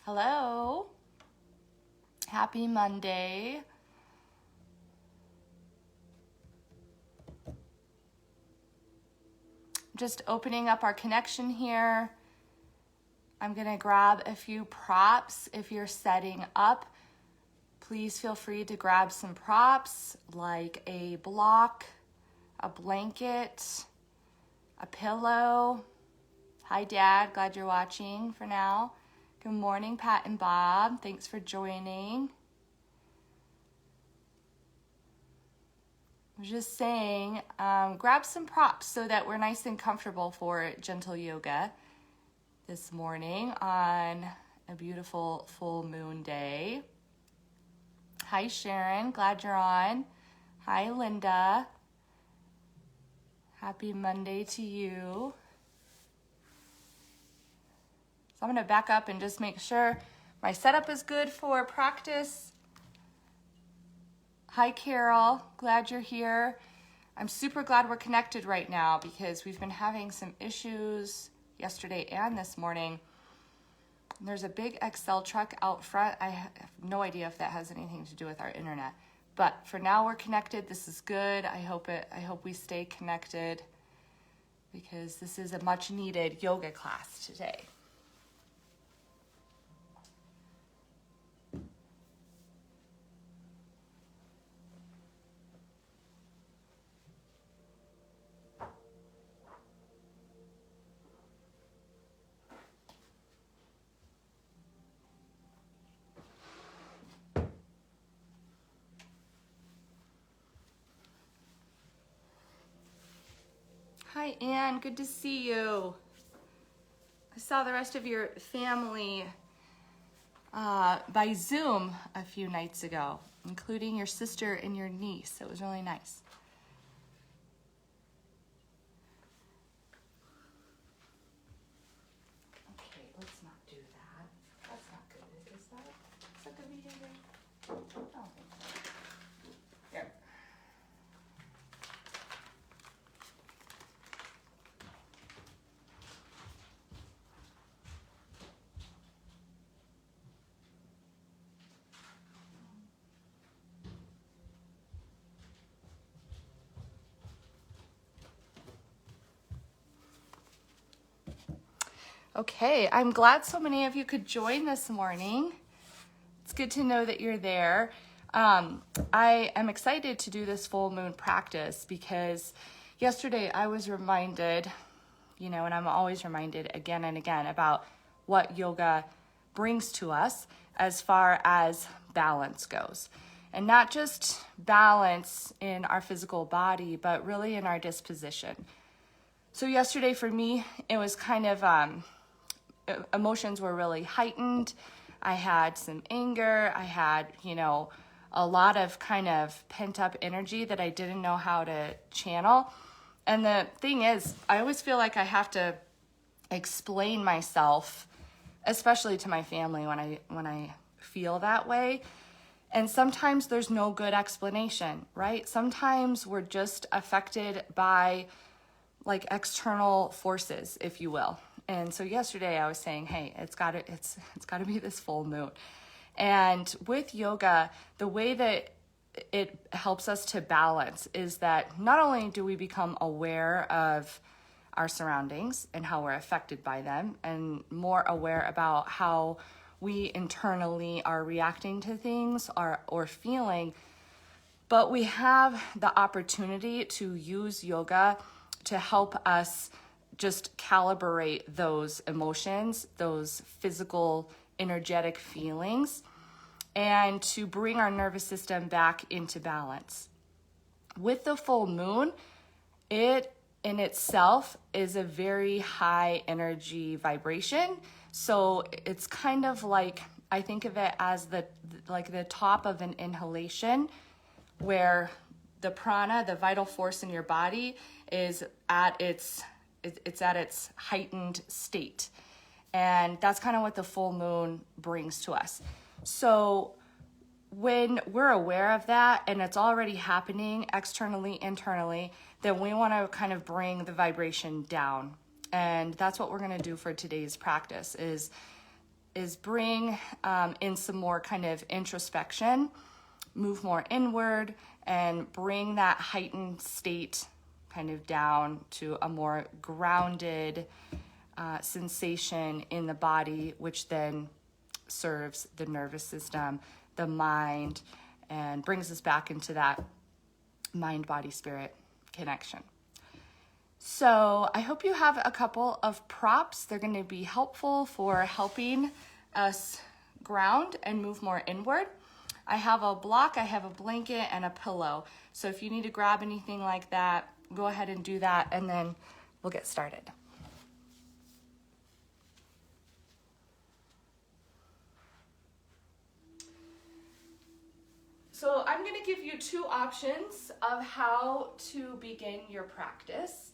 Hello. Happy Monday. Just opening up our connection here. I'm going to grab a few props. If you're setting up, please feel free to grab some props like a block, a blanket, a pillow. Hi, Dad. Glad you're watching for now. Good morning, Pat and Bob. Thanks for joining. I was just saying, grab some props so that we're nice and comfortable for gentle yoga this morning on a beautiful full moon day. Hi, Sharon. Glad you're on. Hi, Linda. Happy Monday to you. So I'm going to back up and just make sure my setup is good for practice. Hi, Carol. Glad you're here. I'm super glad we're connected right now because we've been having some issues yesterday and this morning. There's a big Excel truck out front. I have no idea if that has anything to do with our internet. But for now, we're connected. This is good. I hope we stay connected because this is a much needed yoga class today. Hi, Anne. Good to see you. I saw the rest of your family by Zoom a few nights ago, including your sister and your niece. It was really nice. Okay, let's not do that. That's not good. Is that good behavior? I don't think so. Here. Okay, I'm glad so many of you could join this morning. It's good to know that you're there. I am excited to do this full moon practice because yesterday I was reminded, and I'm always reminded again and again about what yoga brings to us as far as balance goes. And not just balance in our physical body, but really in our disposition. So yesterday for me, it was kind of, emotions were really heightened. I had some anger. I had, a lot of kind of pent up energy that I didn't know how to channel. And the thing is, I always feel like I have to explain myself, especially to my family when I feel that way. And sometimes there's no good explanation, right? Sometimes we're just affected by like external forces, if you will. And so yesterday I was saying, hey, it's got to be this full moon. And with yoga, the way that it helps us to balance is that not only do we become aware of our surroundings and how we're affected by them and more aware about how we internally are reacting to things or feeling, but we have the opportunity to use yoga to help us just calibrate those emotions, those physical, energetic feelings, and to bring our nervous system back into balance. With the full moon, it in itself is a very high energy vibration. So it's kind of like, I think of it as the top of an inhalation where the prana, the vital force in your body, is at its heightened state. And that's kind of what the full moon brings to us. So when we're aware of that and it's already happening externally, internally, then we want to kind of bring the vibration down. And that's what we're going to do for today's practice is bring in some more kind of introspection, move more inward, and bring that heightened state kind of down to a more grounded sensation in the body, which then serves the nervous system, the mind, and brings us back into that mind, body, spirit connection. So I hope you have a couple of props. They're going to be helpful for helping us ground and move more inward. I have a block, I have a blanket, and a pillow. So if you need to grab anything like that, go ahead and do that, and then we'll get started. So I'm going to give you two options of how to begin your practice,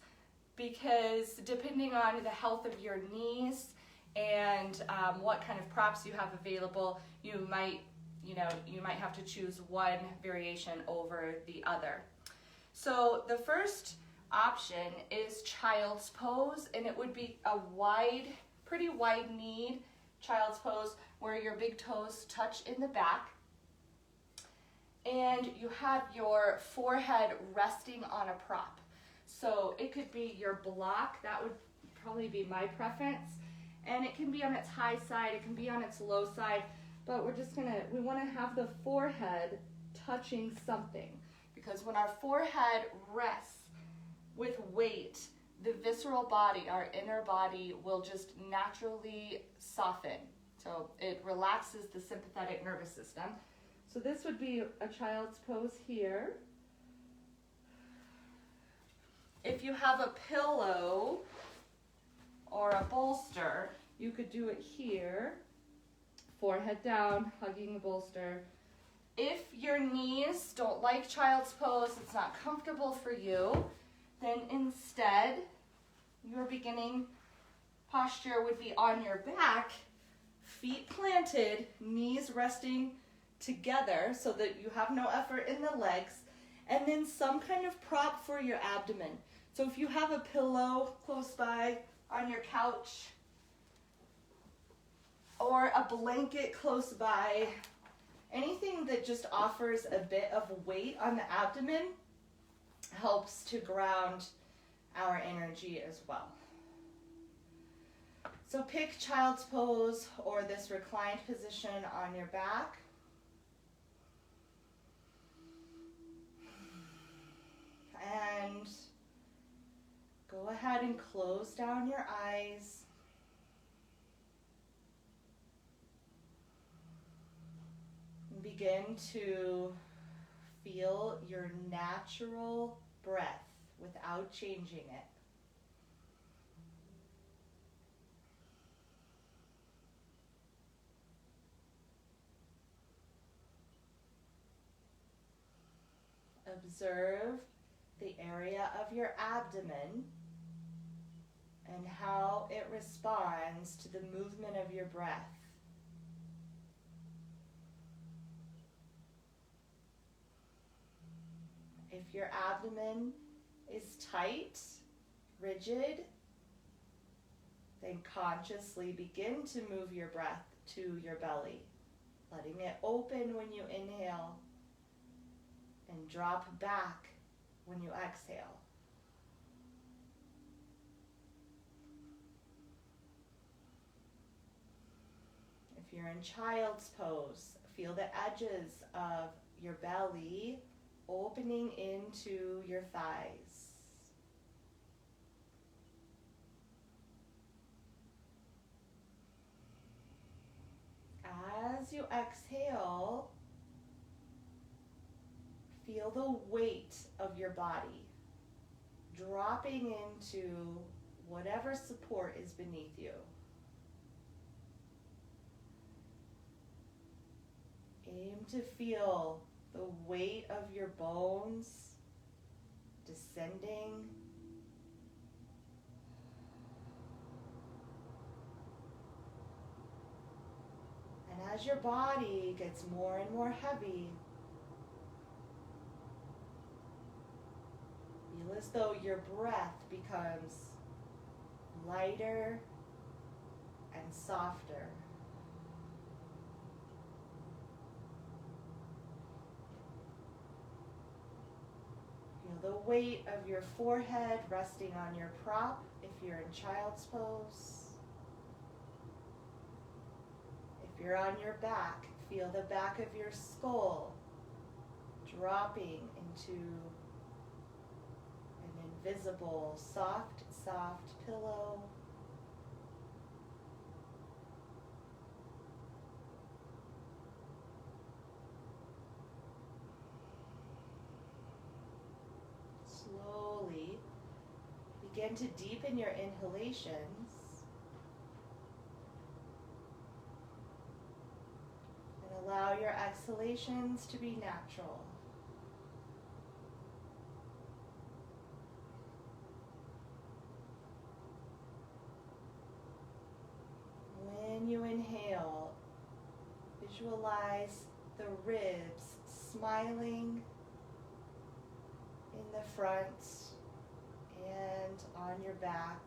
because depending on the health of your knees and what kind of props you have available, you might have to choose one variation over the other. So the first option is child's pose, and it would be a pretty wide-kneed child's pose where your big toes touch in the back, and you have your forehead resting on a prop. So it could be your block, that would probably be my preference, and it can be on its high side, it can be on its low side, but we want to have the forehead touching something, because when our forehead rests with weight, the visceral body, our inner body, will just naturally soften. So it relaxes the sympathetic nervous system. So this would be a child's pose here. If you have a pillow or a bolster, you could do it here, forehead down, hugging the bolster. If your knees don't like child's pose, it's not comfortable for you, then instead your beginning posture would be on your back, feet planted, knees resting together so that you have no effort in the legs, and then some kind of prop for your abdomen. So if you have a pillow close by on your couch or a blanket close by, anything that just offers a bit of weight on the abdomen helps to ground our energy as well. So pick child's pose or this reclined position on your back. And go ahead and close down your eyes. And begin to feel your natural breath without changing it. Observe the area of your abdomen and how it responds to the movement of your breath. If your abdomen is tight, rigid, then consciously begin to move your breath to your belly, letting it open when you inhale and drop back when you exhale. If you're in child's pose, feel the edges of your belly opening into your thighs. As you exhale, feel the weight of your body dropping into whatever support is beneath you. Aim to feel the weight of your bones descending. And as your body gets more and more heavy, feel as though your breath becomes lighter and softer. the weight of your forehead resting on your prop if you're in child's pose. If you're on your back, feel the back of your skull dropping into an invisible, soft, soft pillow. Slowly begin to deepen your inhalations and allow your exhalations to be natural. When you inhale, visualize the ribs smiling in the front and on your back.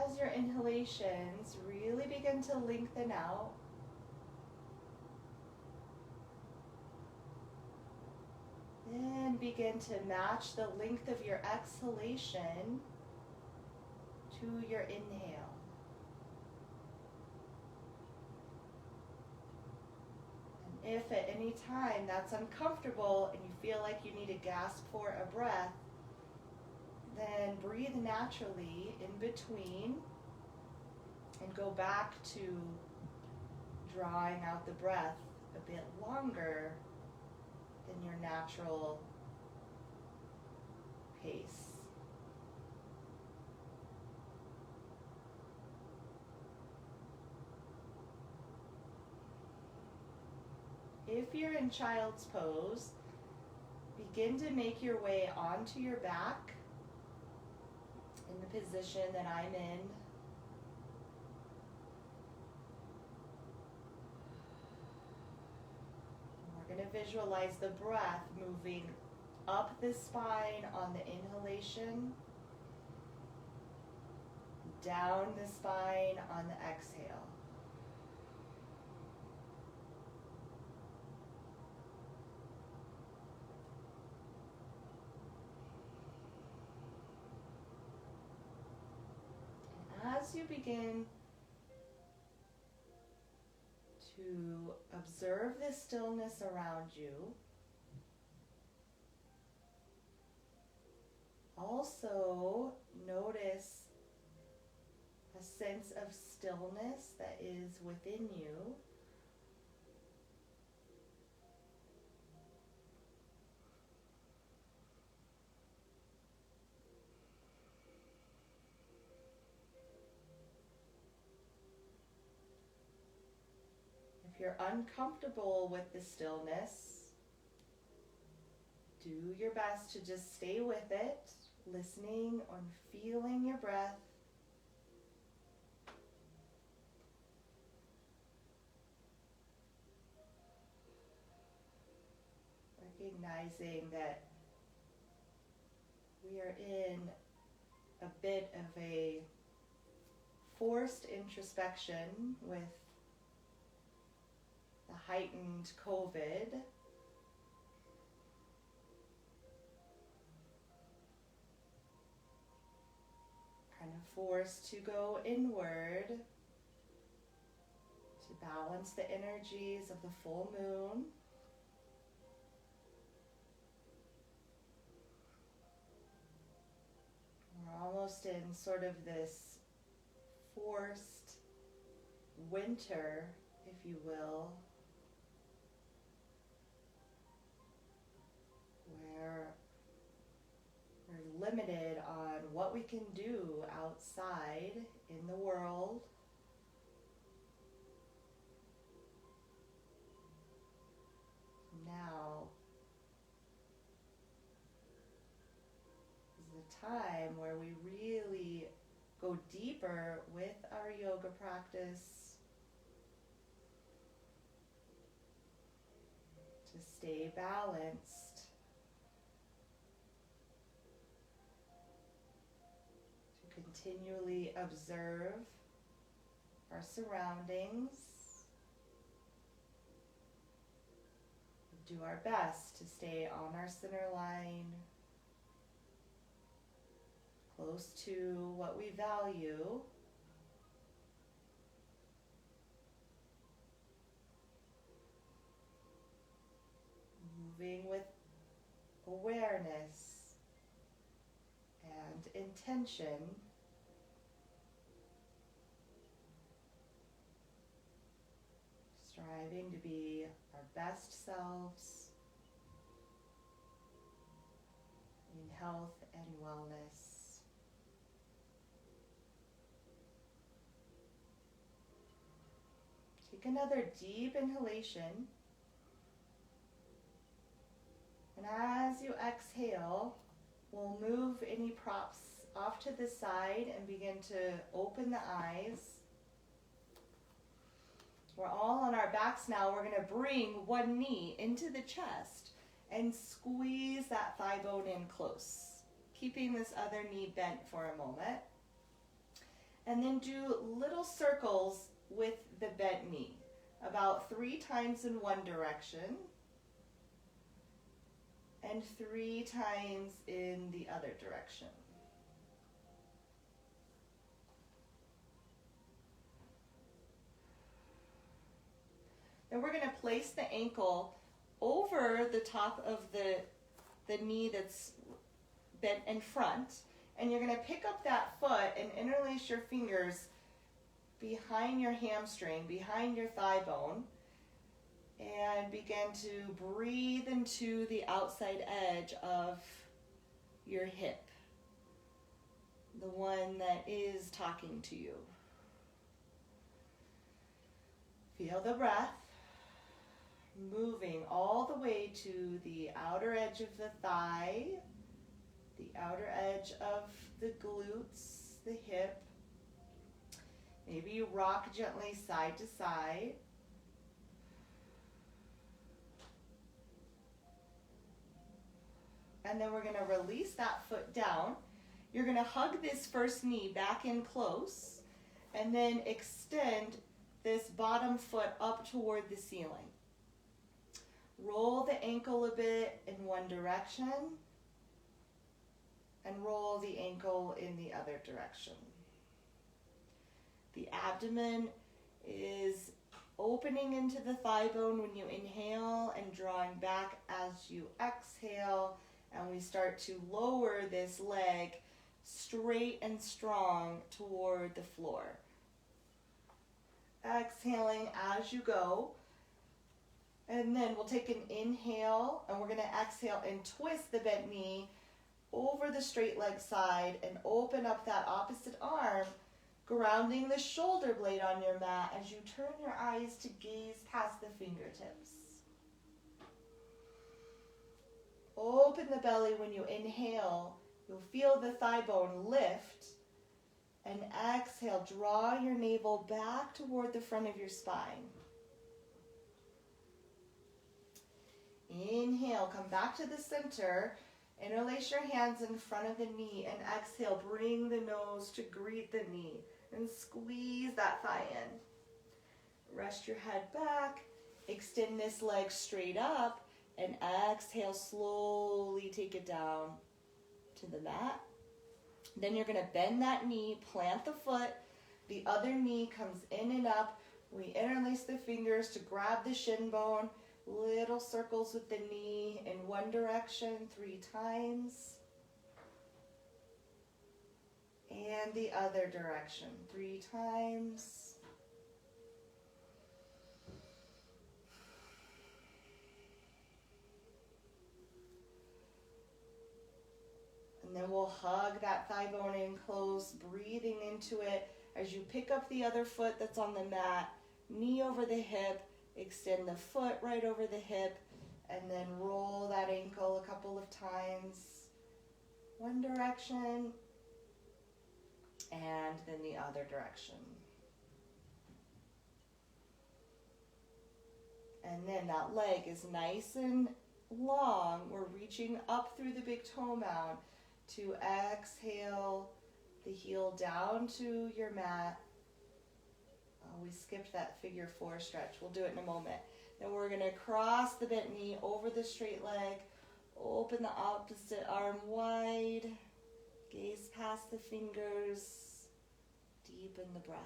As your inhalations really begin to lengthen out, then begin to match the length of your exhalation to your inhale. And if at any time that's uncomfortable and you feel like you need to gasp for a breath, then breathe naturally in between and go back to drawing out the breath a bit longer than your natural pace. If you're in child's pose, begin to make your way onto your back in the position that I'm in. We're going to visualize the breath moving up the spine on the inhalation, down the spine on the exhale. As you begin to observe the stillness around you, also notice a sense of stillness that is within you. If you're uncomfortable with the stillness, do your best to just stay with it, listening and feeling your breath. Recognizing that we are in a bit of a forced introspection with the heightened COVID. Kind of forced to go inward to balance the energies of the full moon. We're almost in sort of this forced winter, if you will, where we're limited on what we can do outside in the world. Now is the time where we really go deeper with our yoga practice to stay balanced. continually observe our surroundings. Do our best to stay on our center line, close to what we value. Moving with awareness and intention. Striving to be our best selves in health and wellness. Take another deep inhalation. And as you exhale, we'll move any props off to the side and begin to open the eyes. We're all on our backs now. We're going to bring one knee into the chest and squeeze that thigh bone in close, keeping this other knee bent for a moment. And then do little circles with the bent knee, about 3 times in one direction and 3 times in the other direction. Then we're going to place the ankle over the top of the knee that's bent in front, and you're going to pick up that foot and interlace your fingers behind your hamstring, behind your thigh bone, and begin to breathe into the outside edge of your hip, the one that is talking to you. Feel the breath moving all the way to the outer edge of the thigh, the outer edge of the glutes, the hip. Maybe you rock gently side to side. And then we're going to release that foot down. You're going to hug this first knee back in close and then extend this bottom foot up toward the ceiling. Roll the ankle a bit in one direction and roll the ankle in the other direction. The abdomen is opening into the thigh bone when you inhale and drawing back as you exhale, and we start to lower this leg straight and strong toward the floor. Exhaling as you go. And then we'll take an inhale, and we're going to exhale and twist the bent knee over the straight leg side and open up that opposite arm, grounding the shoulder blade on your mat as you turn your eyes to gaze past the fingertips. Open the belly when you inhale. You'll feel the thigh bone lift. And exhale, draw your navel back toward the front of your spine. Inhale, come back to the center. Interlace your hands in front of the knee and exhale, bring the nose to greet the knee and squeeze that thigh in. Rest your head back, extend this leg straight up, and exhale, slowly take it down to the mat. Then you're going to bend that knee, plant the foot, the other knee comes in and up. We interlace the fingers to grab the shin bone. Little circles with the knee in one direction 3 times. And the other direction 3 times. And then we'll hug that thigh bone in close, breathing into it as you pick up the other foot that's on the mat, knee over the hip, extend the foot right over the hip, and then roll that ankle a couple of times. One direction, and then the other direction. And then that leg is nice and long. We're reaching up through the big toe mound to exhale, the heel down to your mat. We skipped that figure 4 stretch. We'll do it in a moment. Then we're going to cross the bent knee over the straight leg. Open the opposite arm wide. Gaze past the fingers. Deepen the breath.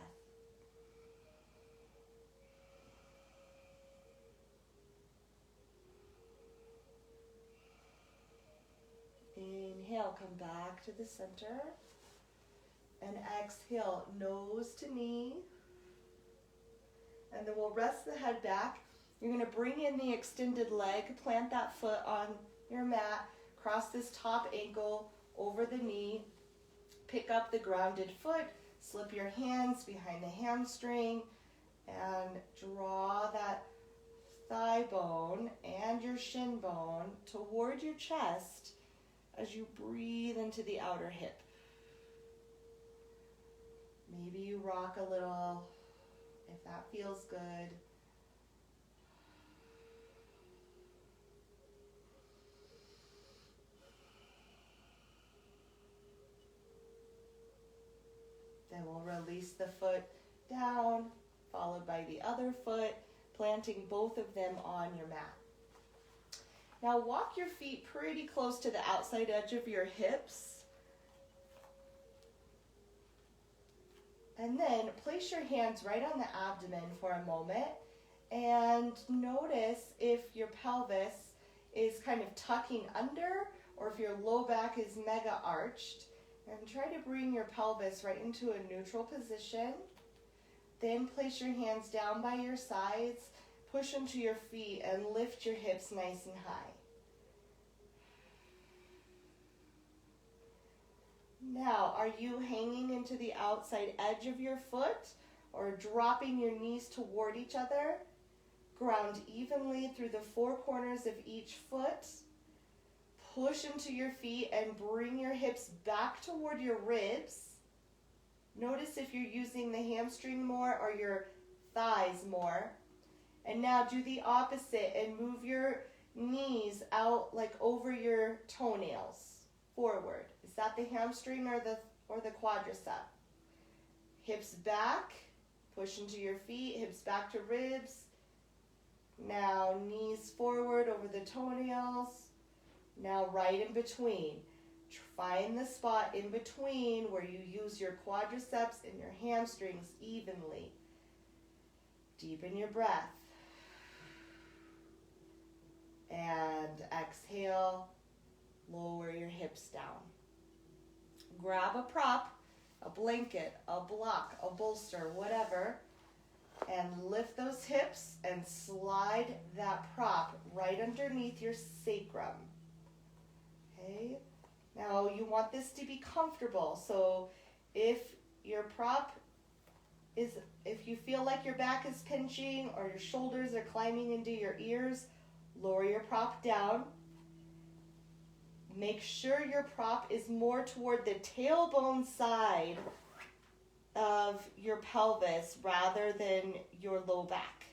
Inhale, come back to the center. And exhale, nose to knee. And then we'll rest the head back. You're going to bring in the extended leg, plant that foot on your mat, cross this top ankle over the knee, pick up the grounded foot, slip your hands behind the hamstring, and draw that thigh bone and your shin bone toward your chest as you breathe into the outer hip. Maybe you rock a little if that feels good. Then we'll release the foot down, followed by the other foot, planting both of them on your mat. Now walk your feet pretty close to the outside edge of your hips. And then place your hands right on the abdomen for a moment and notice if your pelvis is kind of tucking under or if your low back is mega arched. And try to bring your pelvis right into a neutral position. Then place your hands down by your sides, push into your feet, and lift your hips nice and high. Now, are you hanging into the outside edge of your foot or dropping your knees toward each other? Ground evenly through the 4 corners of each foot. Push into your feet and bring your hips back toward your ribs. Notice if you're using the hamstring more or your thighs more. And now do the opposite and move your knees out like over your toenails, forward. Is that the hamstring or the quadricep? Hips back, push into your feet, hips back to ribs. Now knees forward over the toenails. Now right in between. Find the spot in between where you use your quadriceps and your hamstrings evenly. Deepen your breath. And exhale, lower your hips down. Grab a prop, a blanket, a block, a bolster, whatever, and lift those hips and slide that prop right underneath your sacrum. Okay? Now you want this to be comfortable, so if your prop is, if you feel like your back is pinching or your shoulders are climbing into your ears, lower your prop down. Make sure your prop is more toward the tailbone side of your pelvis rather than your low back.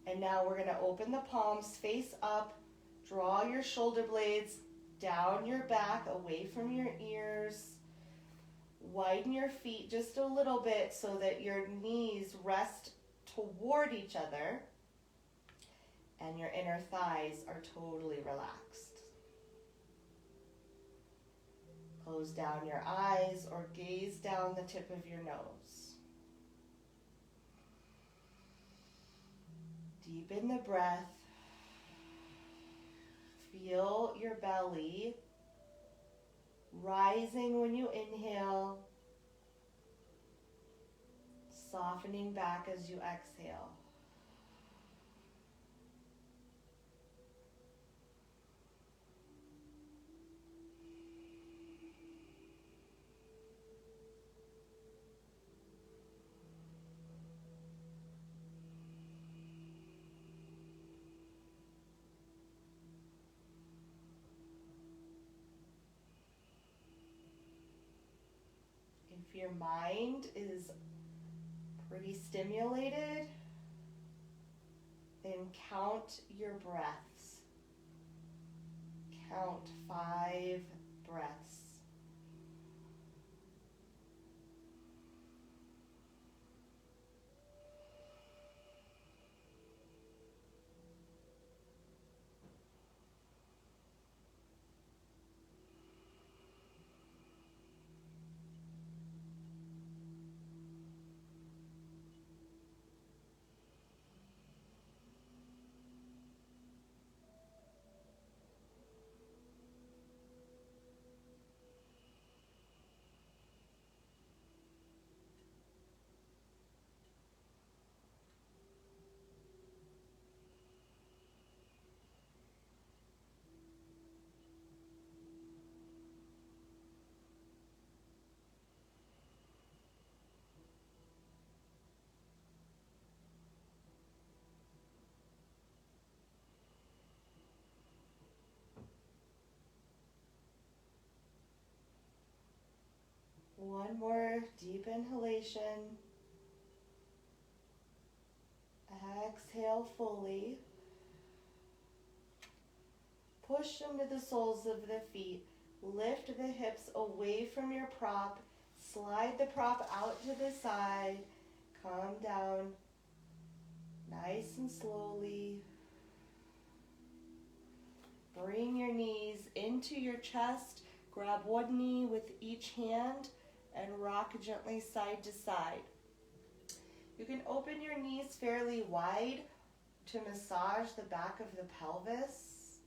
And now we're going to open the palms face up. Draw your shoulder blades down your back, away from your ears. Widen your feet just a little bit so that your knees rest toward each other and your inner thighs are totally relaxed. Close down your eyes or gaze down the tip of your nose. Deepen the breath. Feel your belly rising when you inhale, softening back as you exhale. If your mind is pretty stimulated, then count your breaths. Count 5 breaths. One more deep inhalation. Exhale fully. Push into the soles of the feet. Lift the hips away from your prop. Slide the prop out to the side. Calm down. Nice and slowly. Bring your knees into your chest. Grab one knee with each hand and rock gently side to side. You can open your knees fairly wide to massage the back of the pelvis.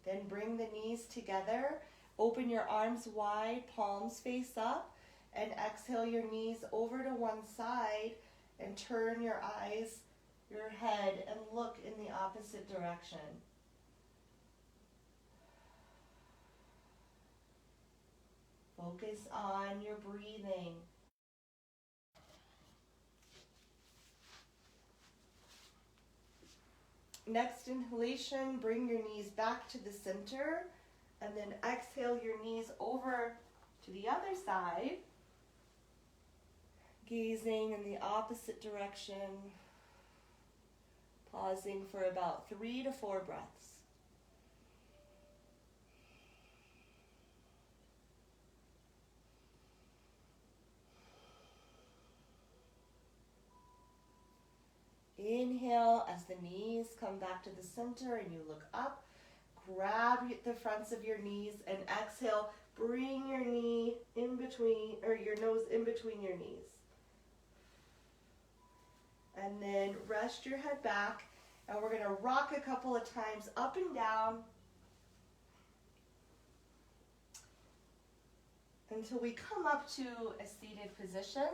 Then bring the knees together. Open your arms wide, palms face up, and exhale your knees over to one side and turn your eyes, your head, and look in the opposite direction. Focus on your breathing. Next inhalation, bring your knees back to the center, and then exhale your knees over to the other side, gazing in the opposite direction, pausing for about 3 to 4 breaths. Inhale as the knees come back to the center and you look up. Grab the fronts of your knees and exhale. Bring your knee in between, or your nose in between your knees. And then rest your head back. And we're going to rock a couple of times up and down until we come up to a seated position.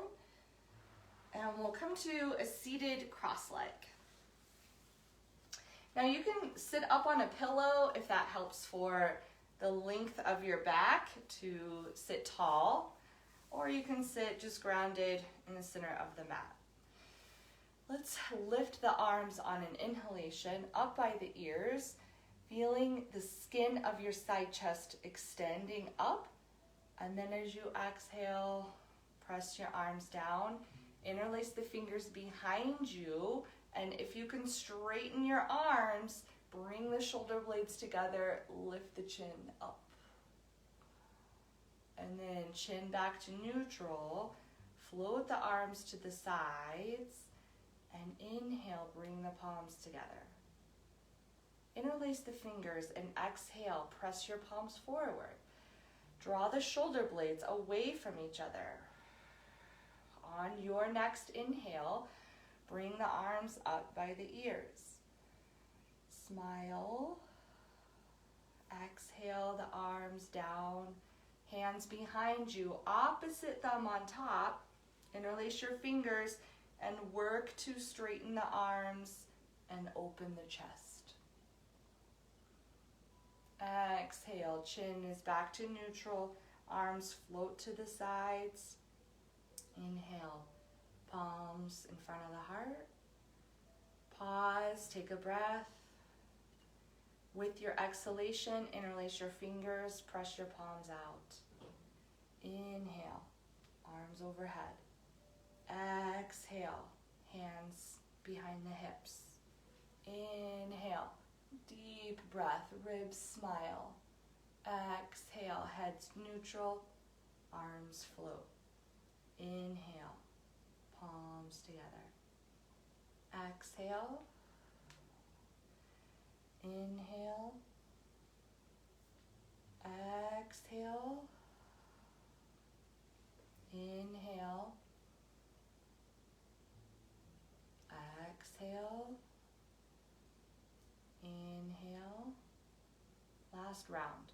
And we'll come to a seated cross-leg. Now you can sit up on a pillow if that helps for the length of your back to sit tall, or you can sit just grounded in the center of the mat. Let's lift the arms on an inhalation up by the ears, feeling the skin of your side chest extending up. And then as you exhale, press your arms down. Interlace the fingers behind you, and if you can straighten your arms, bring the shoulder blades together, lift the chin up. And then chin back to neutral, float the arms to the sides, and inhale, bring the palms together. Interlace the fingers and exhale, press your palms forward. Draw the shoulder blades away from each other. On your next inhale, bring the arms up by the ears. Smile. Exhale the arms down. Hands behind you. Opposite thumb on top. Interlace your fingers and work to straighten the arms and open the chest. Exhale. Chin is back to neutral. Arms float to the sides. Inhale, palms in front of the heart. Pause, take a breath. With your exhalation, interlace your fingers, press your palms out. Inhale, arms overhead. Exhale, hands behind the hips. Inhale, deep breath, ribs smile. Exhale, head's neutral, arms float. Inhale, palms together. Exhale. Inhale. Exhale. Inhale. Exhale. Inhale. Last round.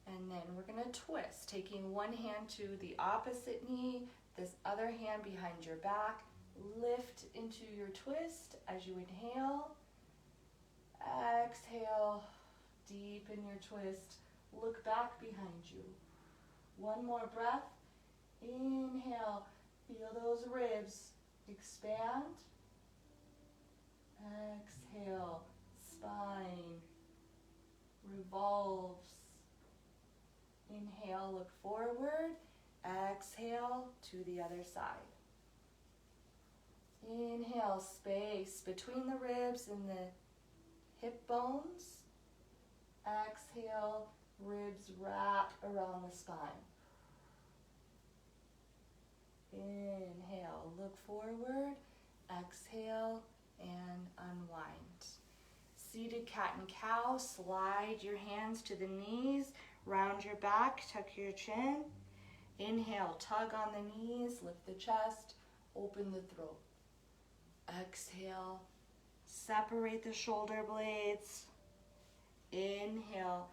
And then we're going to twist, taking one hand to the opposite knee, this other hand behind your back. Lift into your twist as you inhale. Exhale, deepen your twist. Look back behind you. One more breath. Inhale, feel those ribs expand. Exhale, spine revolves. Inhale, look forward. Exhale to the other side. Inhale, space between the ribs and the hip bones. Exhale, ribs wrap around the spine. Inhale, look forward. Exhale and unwind. Seated cat and cow, slide your hands to the knees, round your back, tuck your chin. Inhale, tug on the knees, lift the chest, open the throat. Exhale, separate the shoulder blades. Inhale,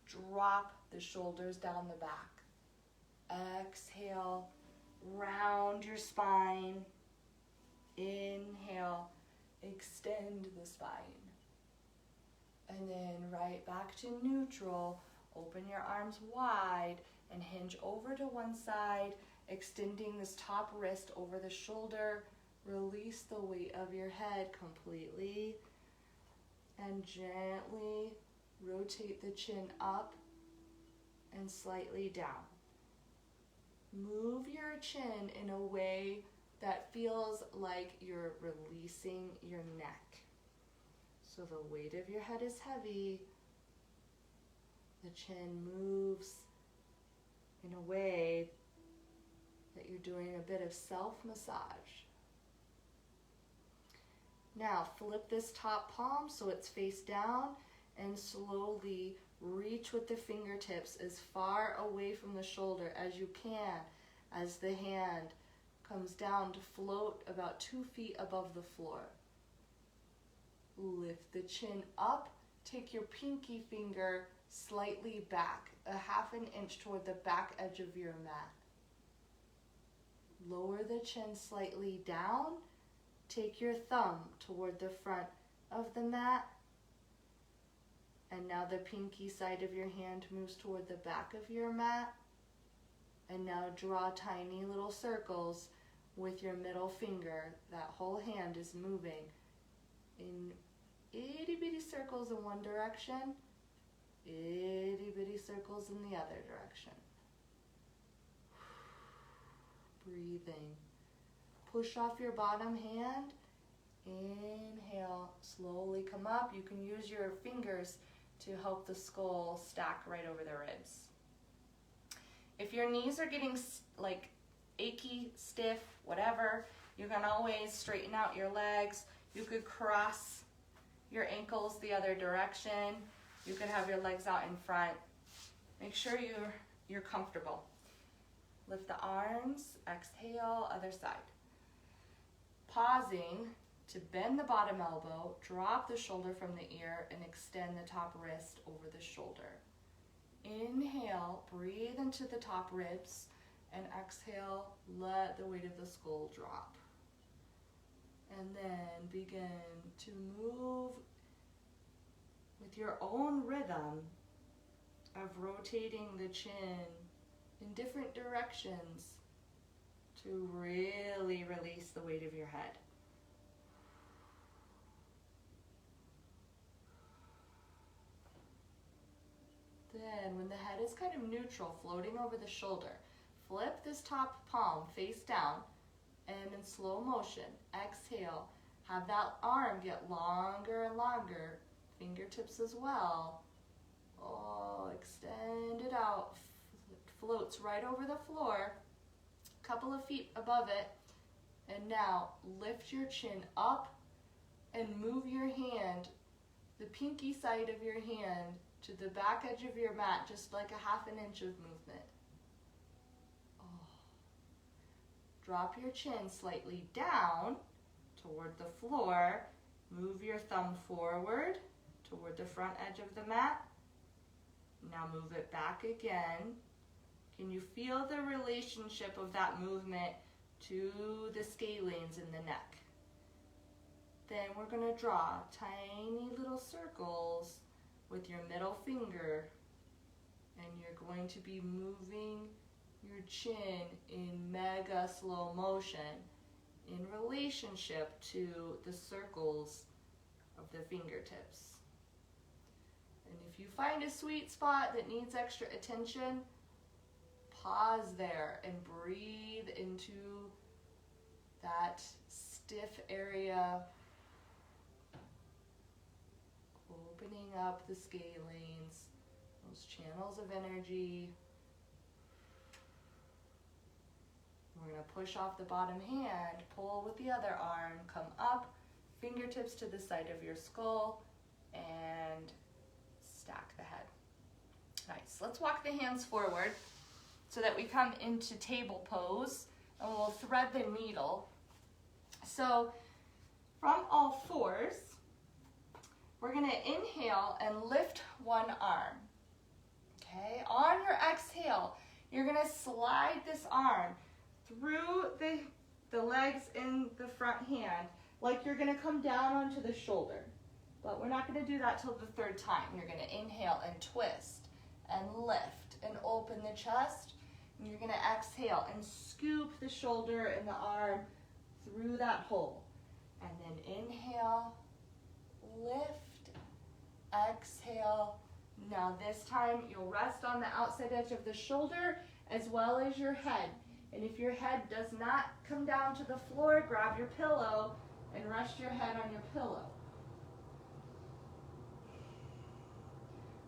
drop the shoulders down the back. Exhale, round your spine. Inhale, extend the spine. And then right back to neutral. Open your arms wide and hinge over to one side, extending this top wrist over the shoulder. Release the weight of your head completely and gently rotate the chin up and slightly down. Move your chin in a way that feels like you're releasing your neck. So the weight of your head is heavy. The chin moves in a way that you're doing a bit of self-massage. Now flip this top palm so it's face down and slowly reach with the fingertips as far away from the shoulder as you can as the hand comes down to float about 2 feet above the floor. Lift the chin up, take your pinky finger slightly back, 1/2 inch toward the back edge of your mat. Lower the chin slightly down, take your thumb toward the front of the mat, and now the pinky side of your hand moves toward the back of your mat, and now draw tiny little circles with your middle finger. That whole hand is moving in itty bitty circles in one direction, itty bitty circles in the other direction. Breathing. Push off your bottom hand. Inhale, slowly come up. You can use your fingers to help the skull stack right over the ribs. If your knees are getting like achy, stiff, whatever, you can always straighten out your legs. You could cross your ankles the other direction. You could have your legs out in front. Make sure you're comfortable. Lift the arms, exhale, other side. Pausing to bend the bottom elbow, drop the shoulder from the ear, and extend the top wrist over the shoulder. Inhale, breathe into the top ribs, and exhale, let the weight of the skull drop. And then begin to move with your own rhythm of rotating the chin in different directions to really release the weight of your head. Then when the head is kind of neutral, floating over the shoulder, flip this top palm face down, and in slow motion, exhale, have that arm get longer and longer, fingertips as well. Oh, extend it out, floats right over the floor, a couple of feet above it, and now lift your chin up and move your hand, the pinky side of your hand, to the back edge of your mat, just like 1/2 inch of movement. Oh. Drop your chin slightly down toward the floor. Move your thumb forward toward the front edge of the mat. Now move it back again. Can you feel the relationship of that movement to the scalenes in the neck? Then we're going to draw tiny little circles with your middle finger, and you're going to be moving your chin in mega slow motion in relationship to the circles of the fingertips. And if you find a sweet spot that needs extra attention, pause there and breathe into that stiff area, opening up the scalenes, those channels of energy. We're going to push off the bottom hand, pull with the other arm, come up, fingertips to the side of your skull, and stack the head. Nice. Let's walk the hands forward so that we come into table pose, and we'll thread the needle. So from all fours, we're going to inhale and lift one arm. Okay, on your exhale, you're going to slide this arm through the legs in the front hand, like you're going to come down onto the shoulder. But we're not going to do that till the third time. You're going to inhale and twist and lift and open the chest. And you're going to exhale and scoop the shoulder and the arm through that hole. And then inhale, lift, exhale. Now this time you'll rest on the outside edge of the shoulder as well as your head. And if your head does not come down to the floor, grab your pillow and rest your head on your pillow.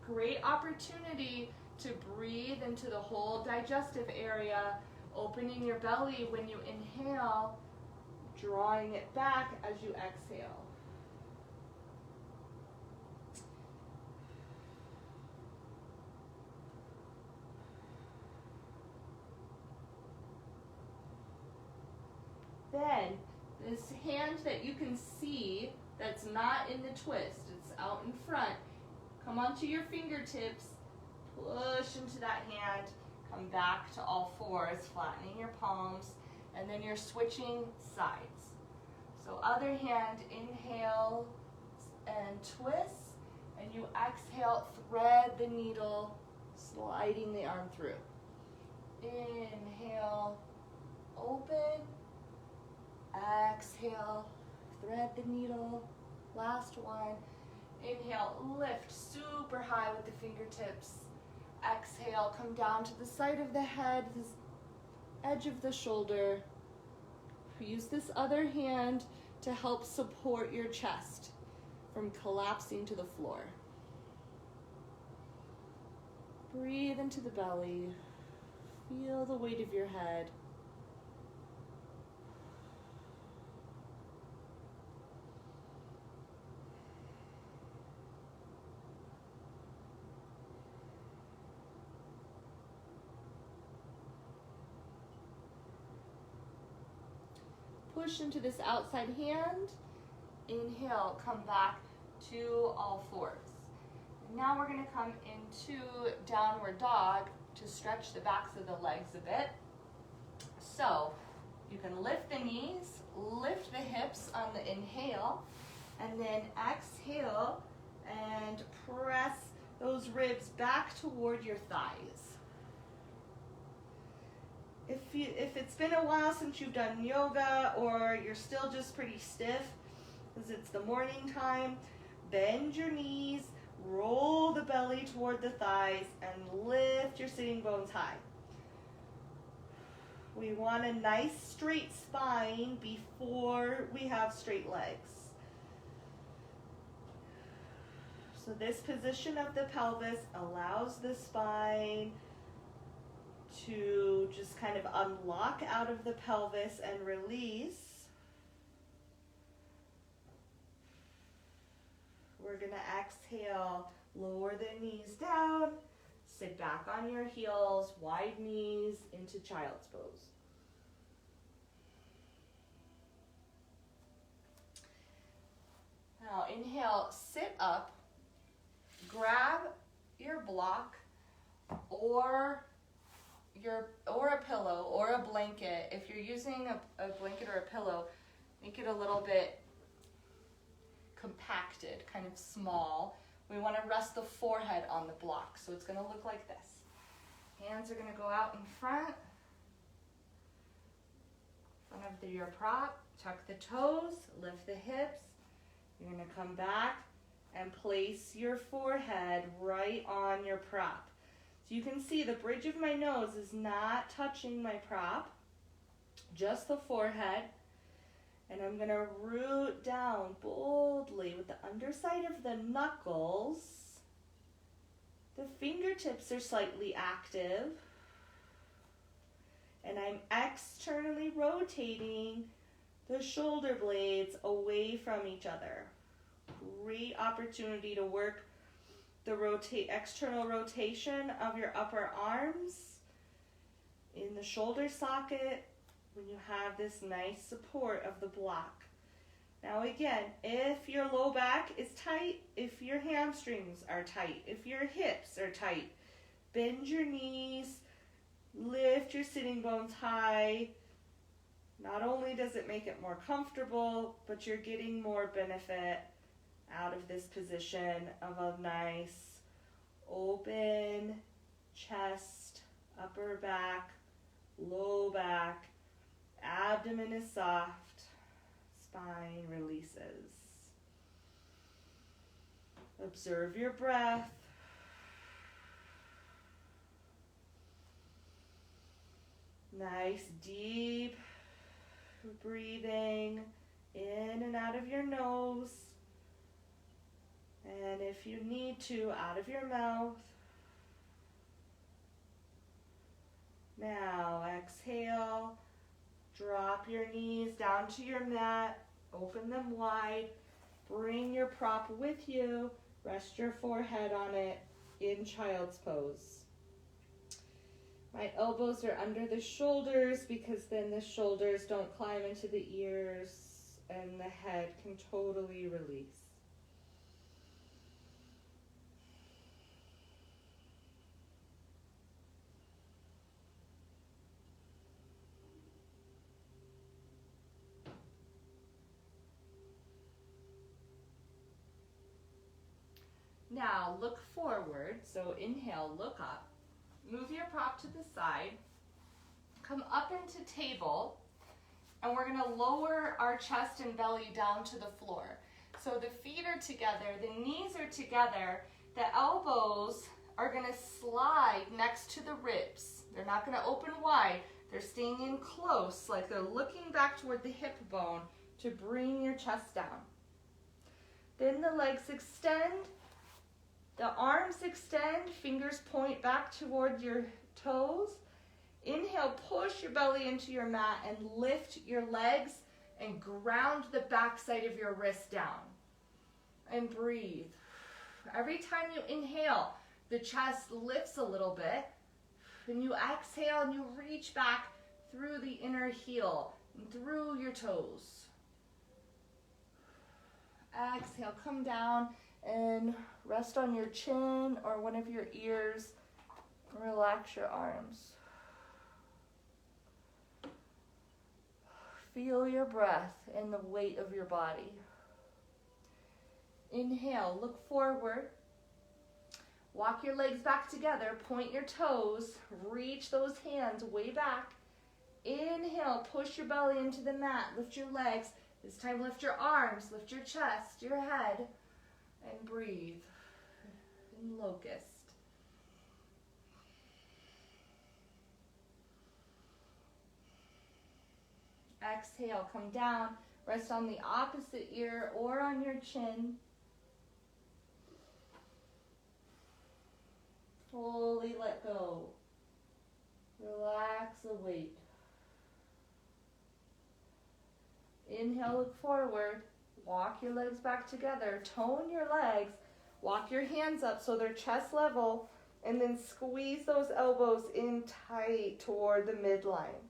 Great opportunity to breathe into the whole digestive area, opening your belly when you inhale, drawing it back as you exhale. Then, this hand that you can see that's not in the twist, it's out in front, come onto your fingertips, push into that hand, come back to all fours, flattening your palms, and then you're switching sides. So other hand, inhale and twist, and you exhale, thread the needle, sliding the arm through. Inhale, open. Exhale, thread the needle. Last one. Inhale, lift super high with the fingertips. Exhale, come down to the side of the head, this edge of the shoulder. Use this other hand to help support your chest from collapsing to the floor. Breathe into the belly. Feel the weight of your head. Push into this outside hand. Inhale, come back to all fours. Now we're going to come into downward dog to stretch the backs of the legs a bit. So you can lift the knees, lift the hips on the inhale, and then exhale and press those ribs back toward your thighs. If it's been a while since you've done yoga, or you're still just pretty stiff because it's the morning time, bend your knees, roll the belly toward the thighs, and lift your sitting bones high. We want a nice straight spine before we have straight legs. So this position of the pelvis allows the spine to just kind of unlock out of the pelvis and release. We're going to exhale, lower the knees down, sit back on your heels, wide knees into child's pose. Now inhale, sit up, grab your block or or a pillow or a blanket. If you're using a blanket or a pillow, make it a little bit compacted, kind of small. We want to rest the forehead on the block, so it's going to look like this. Hands are going to go out in front of your prop. Tuck the toes, lift the hips. You're going to come back and place your forehead right on your prop. So you can see the bridge of my nose is not touching my prop, just the forehead. And I'm going to root down boldly with the underside of the knuckles. The fingertips are slightly active. And I'm externally rotating the shoulder blades away from each other. Great opportunity to work the external rotation of your upper arms in the shoulder socket when you have this nice support of the block. Now again, if your low back is tight, if your hamstrings are tight, if your hips are tight, bend your knees, lift your sitting bones high. Not only does it make it more comfortable, but you're getting more benefit out of this position of a nice open chest, upper back, low back, abdomen is soft, spine releases. Observe your breath. Nice deep breathing in and out of your nose. And if you need to, out of your mouth. Now exhale, drop your knees down to your mat, open them wide, bring your prop with you, rest your forehead on it in child's pose. My elbows are under the shoulders because then the shoulders don't climb into the ears and the head can totally release. Now look forward, so inhale, look up. Move your prop to the side, come up into table, and we're gonna lower our chest and belly down to the floor. So the feet are together, the knees are together, the elbows are gonna slide next to the ribs. They're not gonna open wide, they're staying in close, like they're looking back toward the hip bone to bring your chest down. Then the legs extend. The arms extend, fingers point back toward your toes. Inhale, push your belly into your mat and lift your legs and ground the backside of your wrist down. And breathe. Every time you inhale, the chest lifts a little bit. And you exhale and you reach back through the inner heel and through your toes. Exhale, come down and rest on your chin or one of your ears. Relax your arms. Feel your breath and the weight of your body. Inhale, look forward. Walk your legs back together, point your toes, reach those hands way back. Inhale, push your belly into the mat, lift your legs. This time lift your arms, lift your chest, your head. And breathe in locust. Exhale, come down, rest on the opposite ear or on your chin. Fully let go. Relax the weight. Inhale, look forward. Walk your legs back together, tone your legs, walk your hands up so they're chest level, and then squeeze those elbows in tight toward the midline.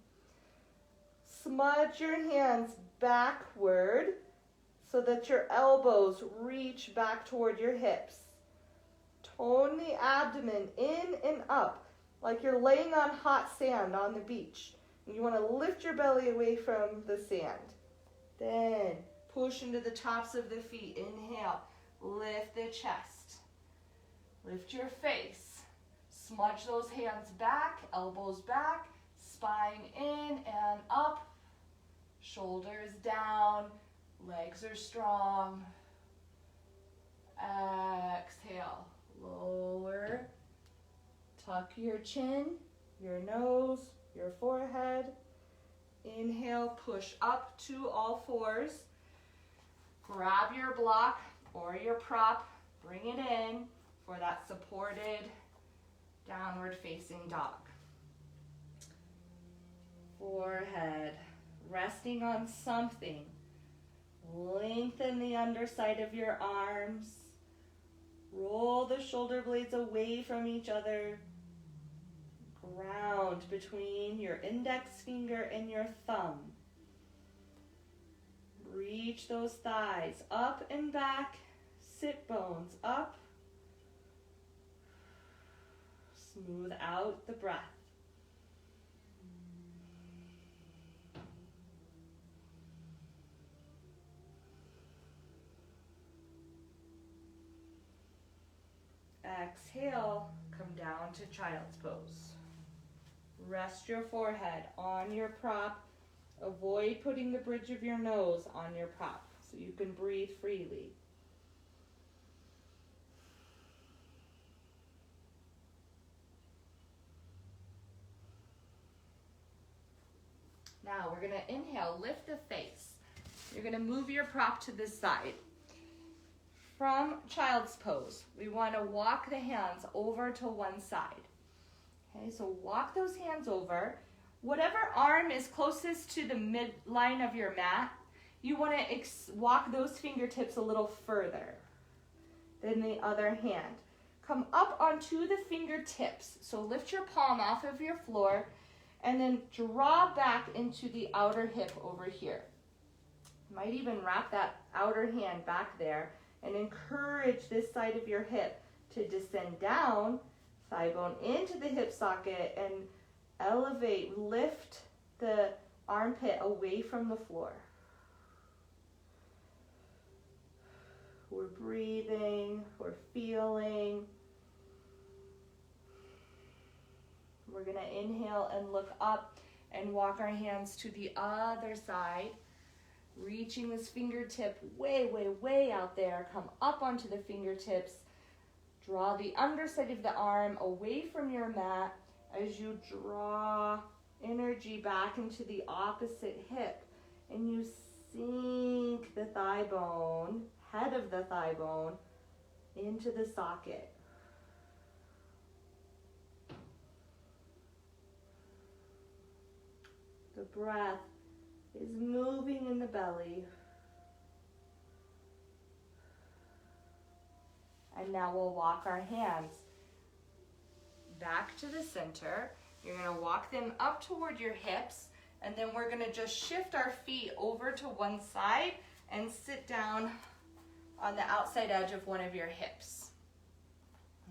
Smudge your hands backward so that your elbows reach back toward your hips. Tone the abdomen in and up. like you're laying on hot sand on the beach. And you want to lift your belly away from the sand. Then push into the tops of the feet. Inhale, lift the chest. Lift your face. Smudge those hands back, elbows back, spine in and up. Shoulders down, legs are strong. Exhale, lower. Tuck your chin, your nose, your forehead. Inhale, push up to all fours. Grab your block or your prop, bring it in for that supported downward facing dog. Forehead resting on something. Lengthen the underside of your arms. Roll the shoulder blades away from each other. Ground between your index finger and your thumb. Reach those thighs up and back. Sit bones up. Smooth out the breath. Exhale, come down to child's pose. Rest your forehead on your prop. Avoid putting the bridge of your nose on your prop so you can breathe freely. Now we're going to inhale, lift the face. You're going to move your prop to the side. From child's pose, we want to walk the hands over to one side. Okay, so walk those hands over. Whatever arm is closest to the midline of your mat, you want to walk those fingertips a little further than the other hand. Come up onto the fingertips. So lift your palm off of your floor and then draw back into the outer hip over here. You might even wrap that outer hand back there and encourage this side of your hip to descend down, thigh bone into the hip socket, and elevate, lift the armpit away from the floor. We're breathing, we're feeling. We're gonna inhale and look up and walk our hands to the other side. Reaching this fingertip way, way, way out there. Come up onto the fingertips. Draw the underside of the arm away from your mat as you draw energy back into the opposite hip. And you sink the thigh bone, head of the thigh bone, into the socket. The breath is moving in the belly. And now we'll walk our hands back to the center. You're going to walk them up toward your hips, and then we're going to just shift our feet over to one side and sit down on the outside edge of one of your hips.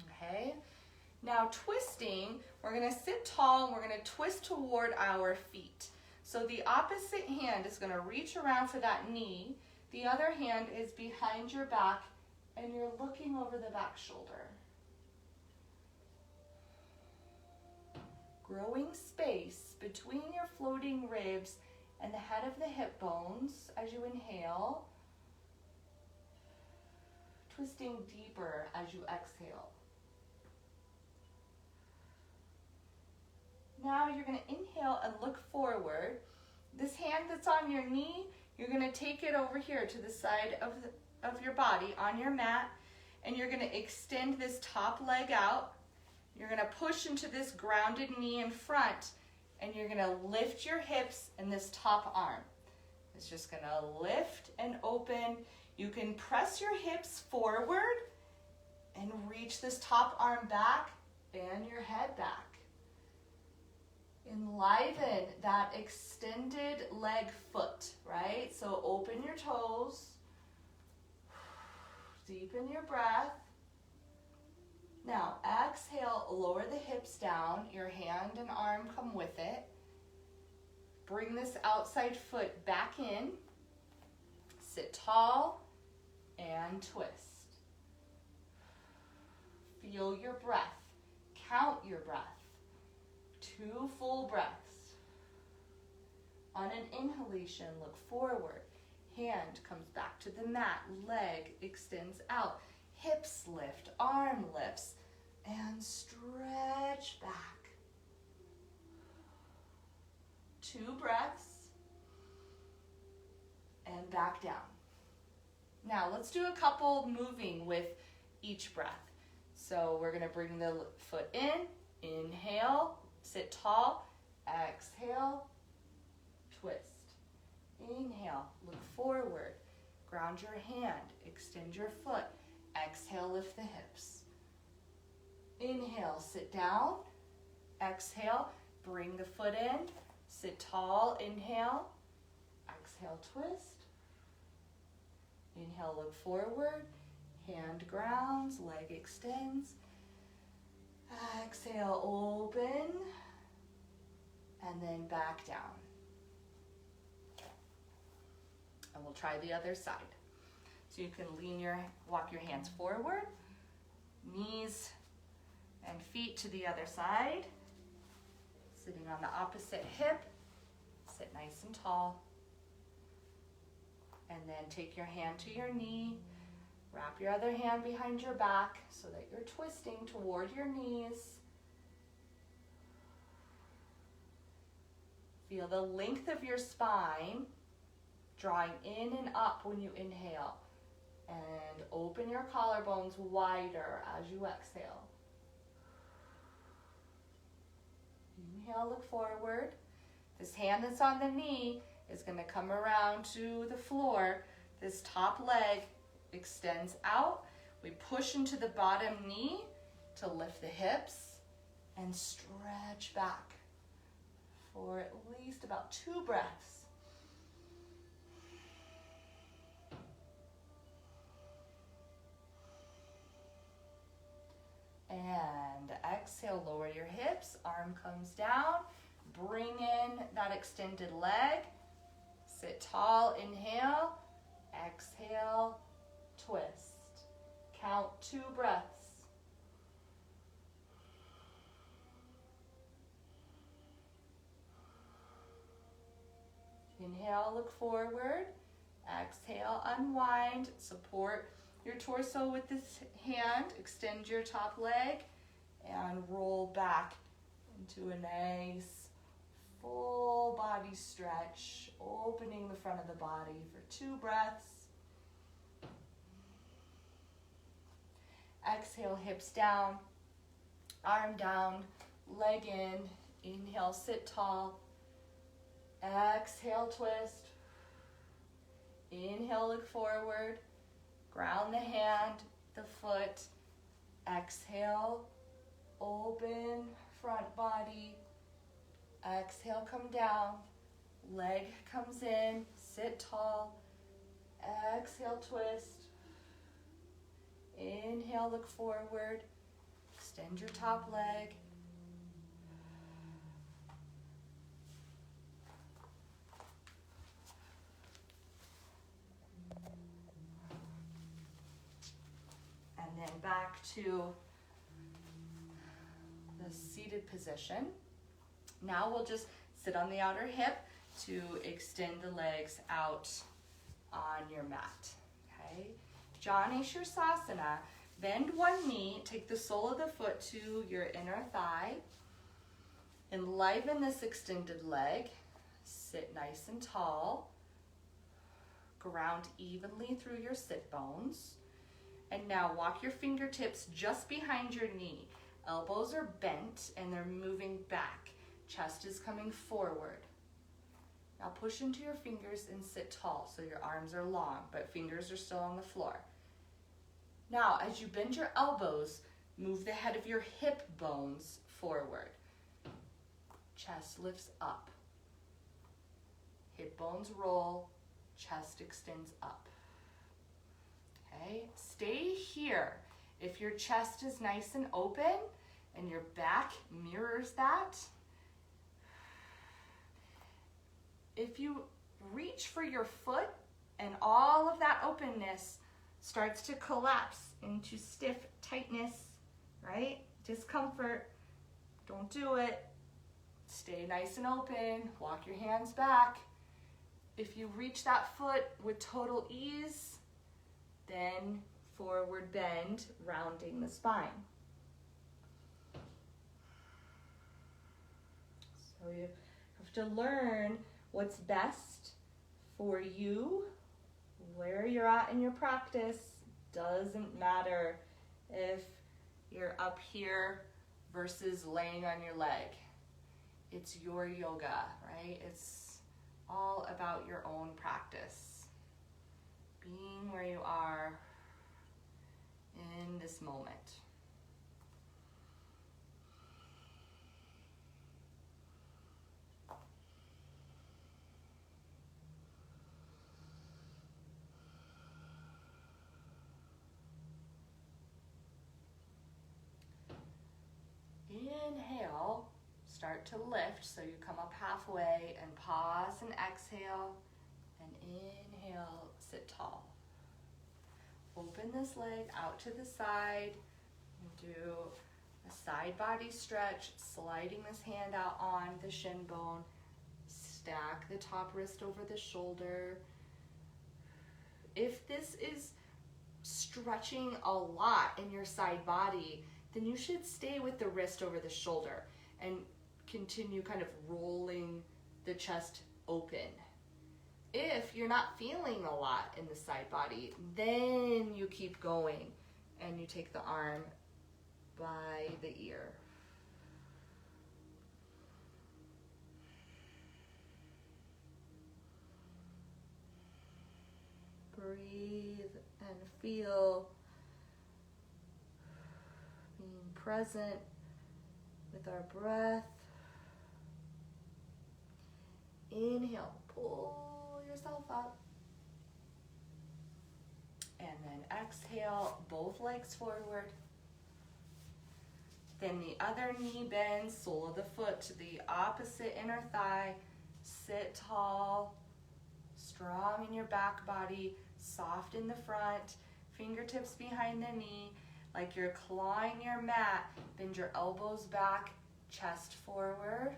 Okay? Now twisting, we're going to sit tall and we're going to twist toward our feet. So the opposite hand is going to reach around for that knee. The other hand is behind your back and you're looking over the back shoulder. Growing space between your floating ribs and the head of the hip bones as you inhale. Twisting deeper as you exhale. Now you're going to inhale and look forward. This hand that's on your knee, you're going to take it over here to the side of your body on your mat, and you're going to extend this top leg out. You're going to push into this grounded knee in front, and you're going to lift your hips and this top arm. It's just going to lift and open. You can press your hips forward and reach this top arm back and your head back. Enliven that extended leg foot, right? So open your toes, deepen your breath. Now, exhale, lower the hips down. Your hand and arm come with it. Bring this outside foot back in. Sit tall and twist. Feel your breath. Count your breath. 2 full breaths. On an inhalation, look forward. Hand comes back to the mat. Leg extends out. Hips lift, arm lifts, and stretch back. 2 breaths, and back down. Now let's do a couple moving with each breath. So we're gonna bring the foot in, inhale, sit tall, exhale, twist. Inhale, look forward, ground your hand, extend your foot. Exhale, lift the hips. Inhale, sit down. Exhale, bring the foot in. Sit tall, inhale. Exhale, twist. Inhale, look forward. Hand grounds, leg extends. Exhale, open. And then back down. And we'll try the other side. So you can walk your hands forward, knees and feet to the other side. Sitting on the opposite hip, sit nice and tall. And then take your hand to your knee, wrap your other hand behind your back so that you're twisting toward your knees. Feel the length of your spine, drawing in and up when you inhale. And open your collarbones wider as you exhale. Inhale, look forward. This hand that's on the knee is going to come around to the floor. This top leg extends out. We push into the bottom knee to lift the hips and stretch back for at least about 2 breaths. And exhale, lower your hips, arm comes down, bring in that extended leg, sit tall, inhale, exhale, twist. Count 2 breaths. Inhale, look forward, exhale, unwind, support your torso with this hand, extend your top leg, and roll back into a nice full body stretch, opening the front of the body for 2 breaths. Exhale, hips down, arm down, leg in. Inhale, sit tall. Exhale, twist. Inhale, look forward. Ground the hand, the foot. Exhale, open front body. Exhale, come down. Leg comes in, sit tall. Exhale, twist. Inhale, look forward. Extend your top leg. And then back to the seated position. Now we'll just sit on the outer hip to extend the legs out on your mat, okay? Janeshwara. Bend one knee, take the sole of the foot to your inner thigh. Enliven this extended leg. Sit nice and tall. Ground evenly through your sit bones. And now walk your fingertips just behind your knee. Elbows are bent and they're moving back. Chest is coming forward. Now push into your fingers and sit tall so your arms are long, but fingers are still on the floor. Now, as you bend your elbows, move the head of your hip bones forward. Chest lifts up. Hip bones roll, chest extends up. Okay, stay here. If your chest is nice and open and your back mirrors that, if you reach for your foot and all of that openness starts to collapse into stiff tightness, right? Discomfort, don't do it. Stay nice and open, walk your hands back. If you reach that foot with total ease, then forward bend, rounding the spine. So you have to learn what's best for you, where you're at in your practice. Doesn't matter if you're up here versus laying on your leg. It's your yoga, right? It's all about your own practice. Being where you are in this moment. Inhale, start to lift, so you come up halfway and pause and exhale, and inhale, sit tall. Open this leg out to the side, and do a side body stretch, sliding this hand out on the shin bone, stack the top wrist over the shoulder. If this is stretching a lot in your side body, then you should stay with the wrist over the shoulder and continue kind of rolling the chest open. If you're not feeling a lot in the side body, then you keep going and you take the arm by the ear. Breathe and feel, being present with our breath. Inhale, pull yourself up. And then exhale, both legs forward. Then the other knee bends, sole of the foot to the opposite inner thigh. Sit tall, strong in your back body, soft in the front, fingertips behind the knee, like you're clawing your mat. Bend your elbows back, chest forward.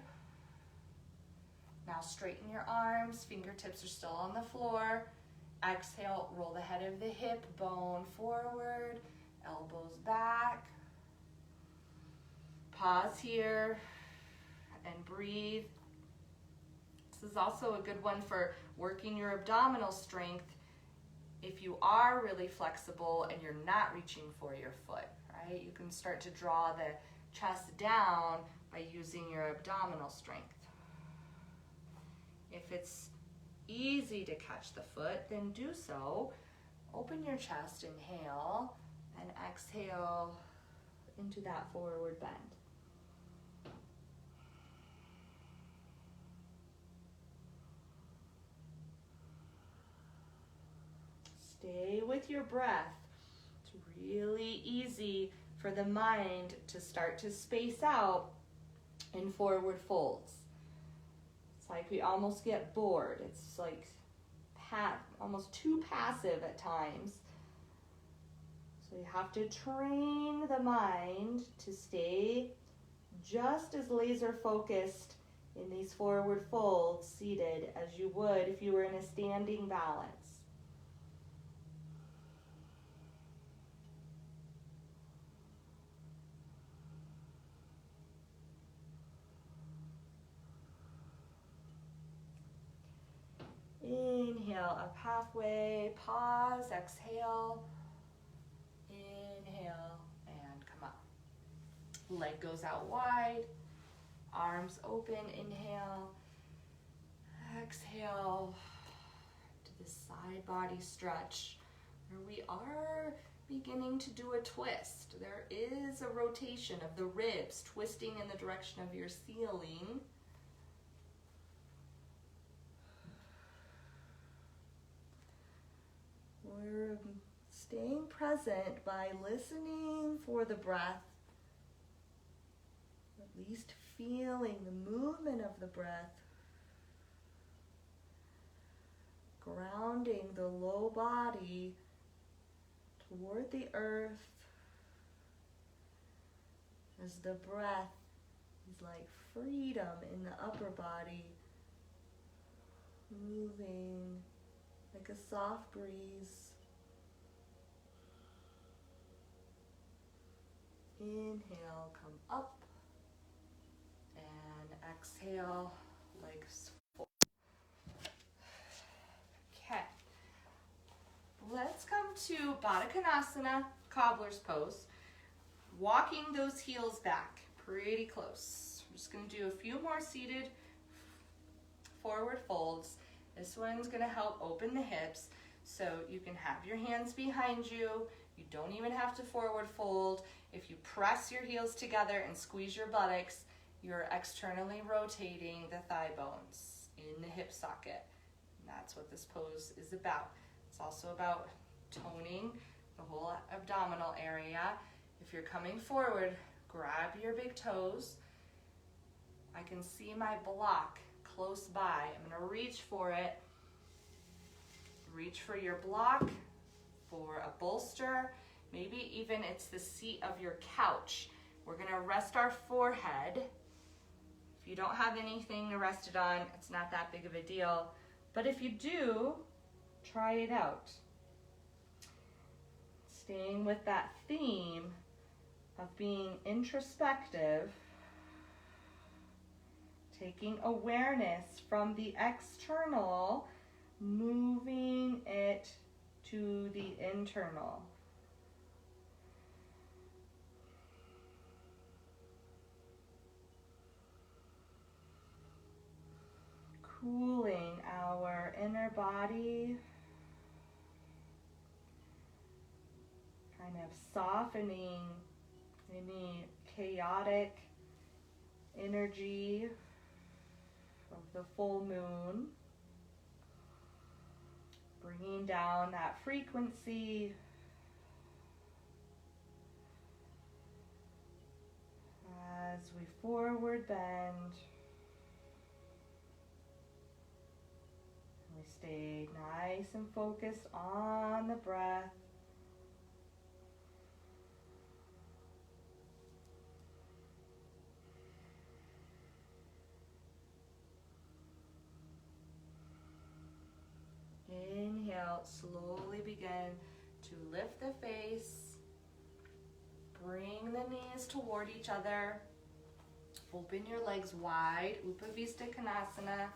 Now straighten your arms, fingertips are still on the floor. Exhale, roll the head of the hip bone forward, elbows back. Pause here and breathe. This is also a good one for working your abdominal strength if you are really flexible and you're not reaching for your foot, right? You can start to draw the chest down by using your abdominal strength. If it's easy to catch the foot, then do so. Open your chest, inhale, and exhale into that forward bend. Stay with your breath. It's really easy for the mind to start to space out in forward folds. It's like we almost get bored. It's like almost too passive at times. So you have to train the mind to stay just as laser focused in these forward folds seated as you would if you were in a standing balance. Inhale up halfway, pause, exhale, inhale, and come up. Leg goes out wide, arms open, inhale, exhale to the side body stretch where we are beginning to do a twist. There is a rotation of the ribs, twisting in the direction of your ceiling. We're staying present by listening for the breath, at least feeling the movement of the breath, grounding the low body toward the earth as the breath is like freedom in the upper body, moving like a soft breeze. Inhale, come up, and exhale, legs forward. Okay, let's come to Badakanasana, Cobbler's pose. Walking those heels back pretty close. I'm just going to do a few more seated forward folds. This one's going to help open the hips so you can have your hands behind you. You don't even have to forward fold. If you press your heels together and squeeze your buttocks, you're externally rotating the thigh bones in the hip socket. And that's what this pose is about. It's also about toning the whole abdominal area. If you're coming forward, grab your big toes. I can see my block close by. I'm going to reach for it. Reach for your block, for a bolster. Maybe even it's the seat of your couch. We're going to rest our forehead. If you don't have anything to rest it on, it's not that big of a deal. But if you do, try it out. Staying with that theme of being introspective, taking awareness from the external, moving it to the internal. Cooling our inner body, kind of softening any chaotic energy of the full moon, bringing down that frequency as we forward bend. We stay nice and focused on the breath. Inhale, slowly begin to lift the face, bring the knees toward each other, open your legs wide, Badakanasana,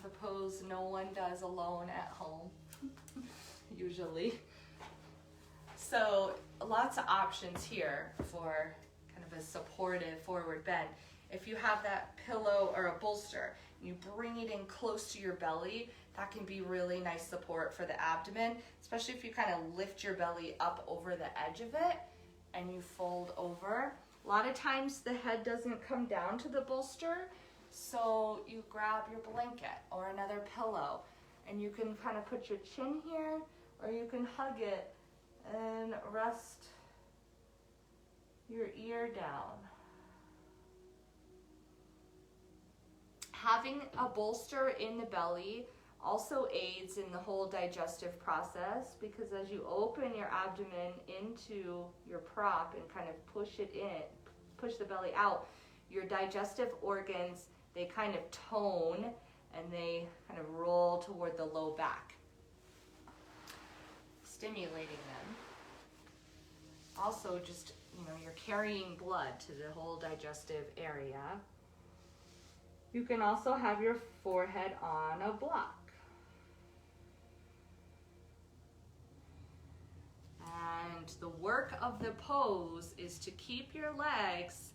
the pose no one does alone at home, usually. So lots of options here for kind of a supportive forward bend. If you have that pillow or a bolster, and you bring it in close to your belly, that can be really nice support for the abdomen, especially if you kind of lift your belly up over the edge of it and you fold over. A lot of times the head doesn't come down to the bolster, so you grab your blanket or another pillow and you can kind of put your chin here, or you can hug it and rest your ear down. Having a bolster in the belly also aids in the whole digestive process, because as you open your abdomen into your prop and kind of push it in, push the belly out, your digestive organs, they kind of tone and they kind of roll toward the low back, stimulating them. Also, just, you're carrying blood to the whole digestive area. You can also have your forehead on a block. And the work of the pose is to keep your legs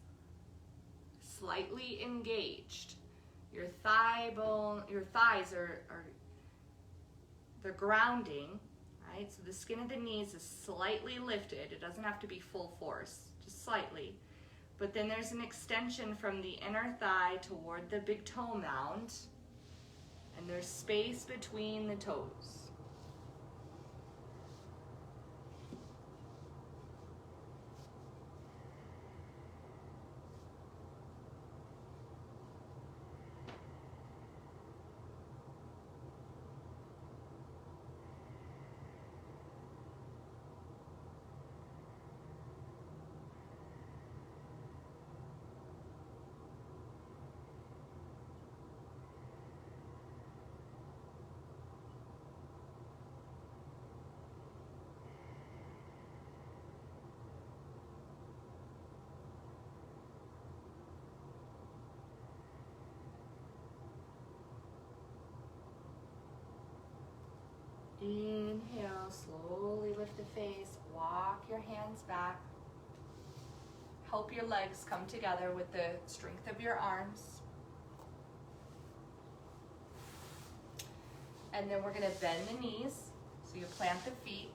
slightly engaged. Your thighs are they're grounding, right? So the skin of the knees is slightly lifted. It doesn't have to be full force, just slightly. But then there's an extension from the inner thigh toward the big toe mound, and there's space between the toes. Inhale, slowly lift the face, walk your hands back. Help your legs come together with the strength of your arms. And then we're gonna bend the knees, so you plant the feet,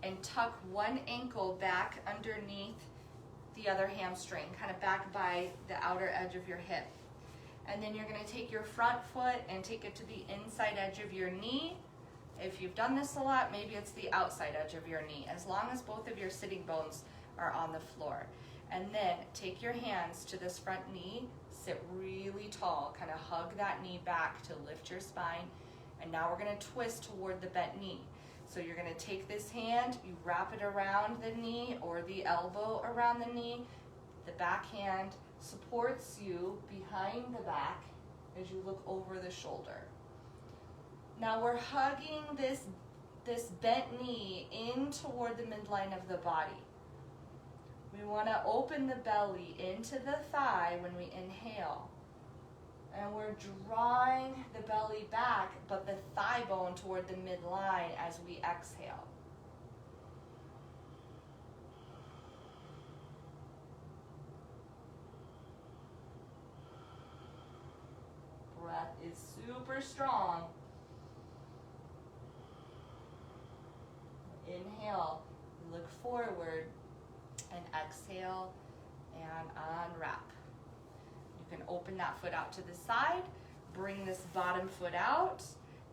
and tuck one ankle back underneath the other hamstring, kind of back by the outer edge of your hip. And then you're gonna take your front foot and take it to the inside edge of your knee. If you've done this a lot, maybe it's the outside edge of your knee, as long as both of your sitting bones are on the floor. And then take your hands to this front knee, sit really tall, kind of hug that knee back to lift your spine. And now we're gonna twist toward the bent knee. So you're gonna take this hand, you wrap it around the knee or the elbow around the knee. The back hand supports you behind the back as you look over the shoulder. Now we're hugging this bent knee in toward the midline of the body. We want to open the belly into the thigh when we inhale. And we're drawing the belly back, but the thigh bone toward the midline as we exhale. Breath is super strong. Inhale, look forward, and exhale and unwrap. You can open that foot out to the side, bring this bottom foot out.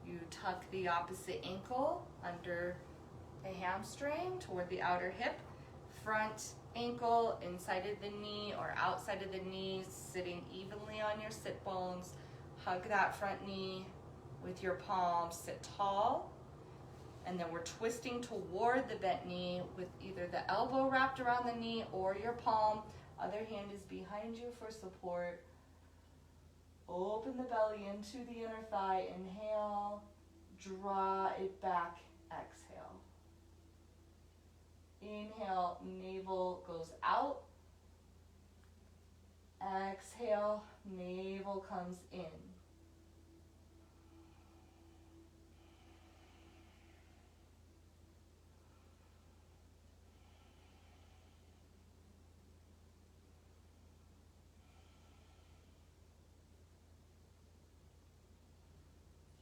You tuck the opposite ankle under the hamstring toward the outer hip. Front ankle inside of the knee or outside of the knee, sitting evenly on your sit bones. Hug that front knee with your palms, sit tall. And then we're twisting toward the bent knee with either the elbow wrapped around the knee or your palm. Other hand is behind you for support. Open the belly into the inner thigh. Inhale, draw it back, exhale. Inhale, navel goes out. Exhale, navel comes in.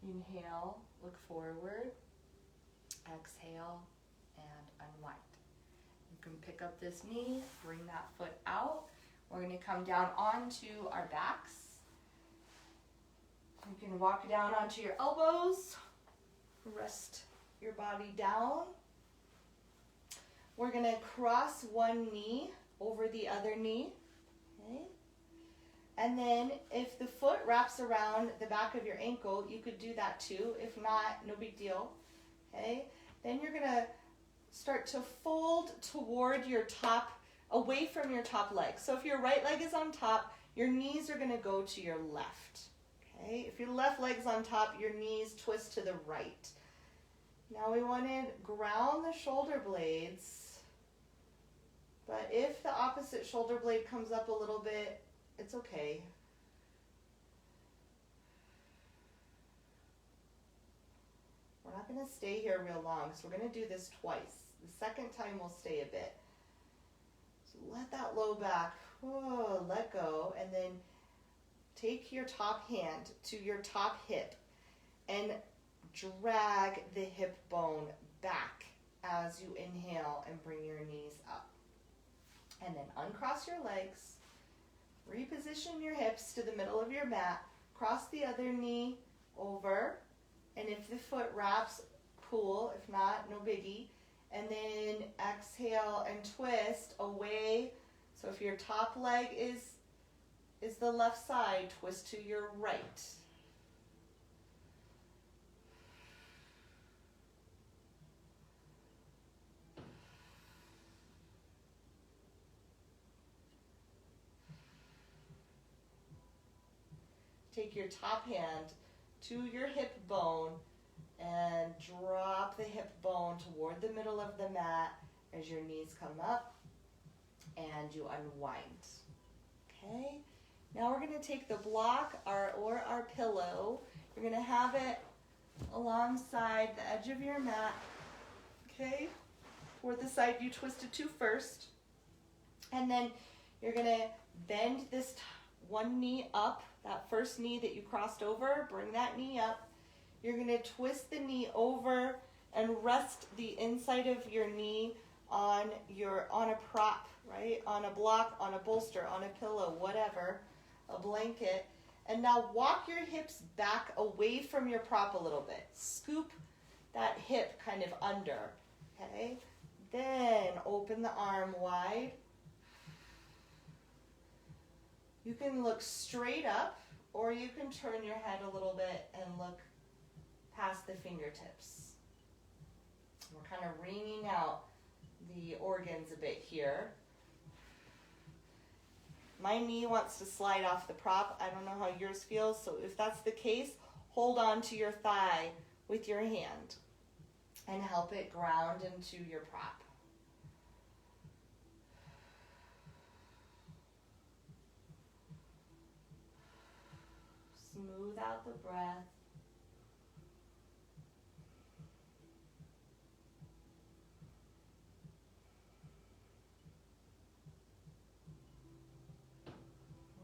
Inhale, look forward, exhale, and unwind. You can pick up this knee, bring that foot out. We're going to come down onto our backs. You can walk down onto your elbows, rest your body down. We're going to cross one knee over the other knee. Okay. And then if the foot wraps around the back of your ankle, you could do that too. If not, no big deal. Okay? Then you're going to start to fold toward your top, away from your top leg. So if your right leg is on top, your knees are going to go to your left. Okay? If your left leg's on top, your knees twist to the right. Now we want to ground the shoulder blades. But if the opposite shoulder blade comes up a little bit, it's okay. We're not going to stay here real long, so we're going to do this twice. The second time we'll stay a bit. So let that low back, let go, and then take your top hand to your top hip and drag the hip bone back as you inhale and bring your knees up. And then uncross your legs. Reposition your hips to the middle of your mat. Cross the other knee over. And if the foot wraps, cool. If not, no biggie. And then exhale and twist away. So if your top leg is the left side, twist to your right. Take your top hand to your hip bone and drop the hip bone toward the middle of the mat as your knees come up and you unwind. Okay? Now we're going to take the block or our pillow. You're going to have it alongside the edge of your mat, okay? Toward the side you twisted to first. And then you're gonna bend this one knee up, that first knee that you crossed over, bring that knee up. You're gonna twist the knee over and rest the inside of your knee on a prop, right? On a block, on a bolster, on a pillow, whatever, a blanket. And now walk your hips back away from your prop a little bit. Scoop that hip kind of under, okay? Then open the arm wide. You can look straight up, or you can turn your head a little bit and look past the fingertips. We're kind of wringing out the organs a bit here. My knee wants to slide off the prop. I don't know how yours feels, so if that's the case, hold on to your thigh with your hand and help it ground into your prop. Smooth out the breath.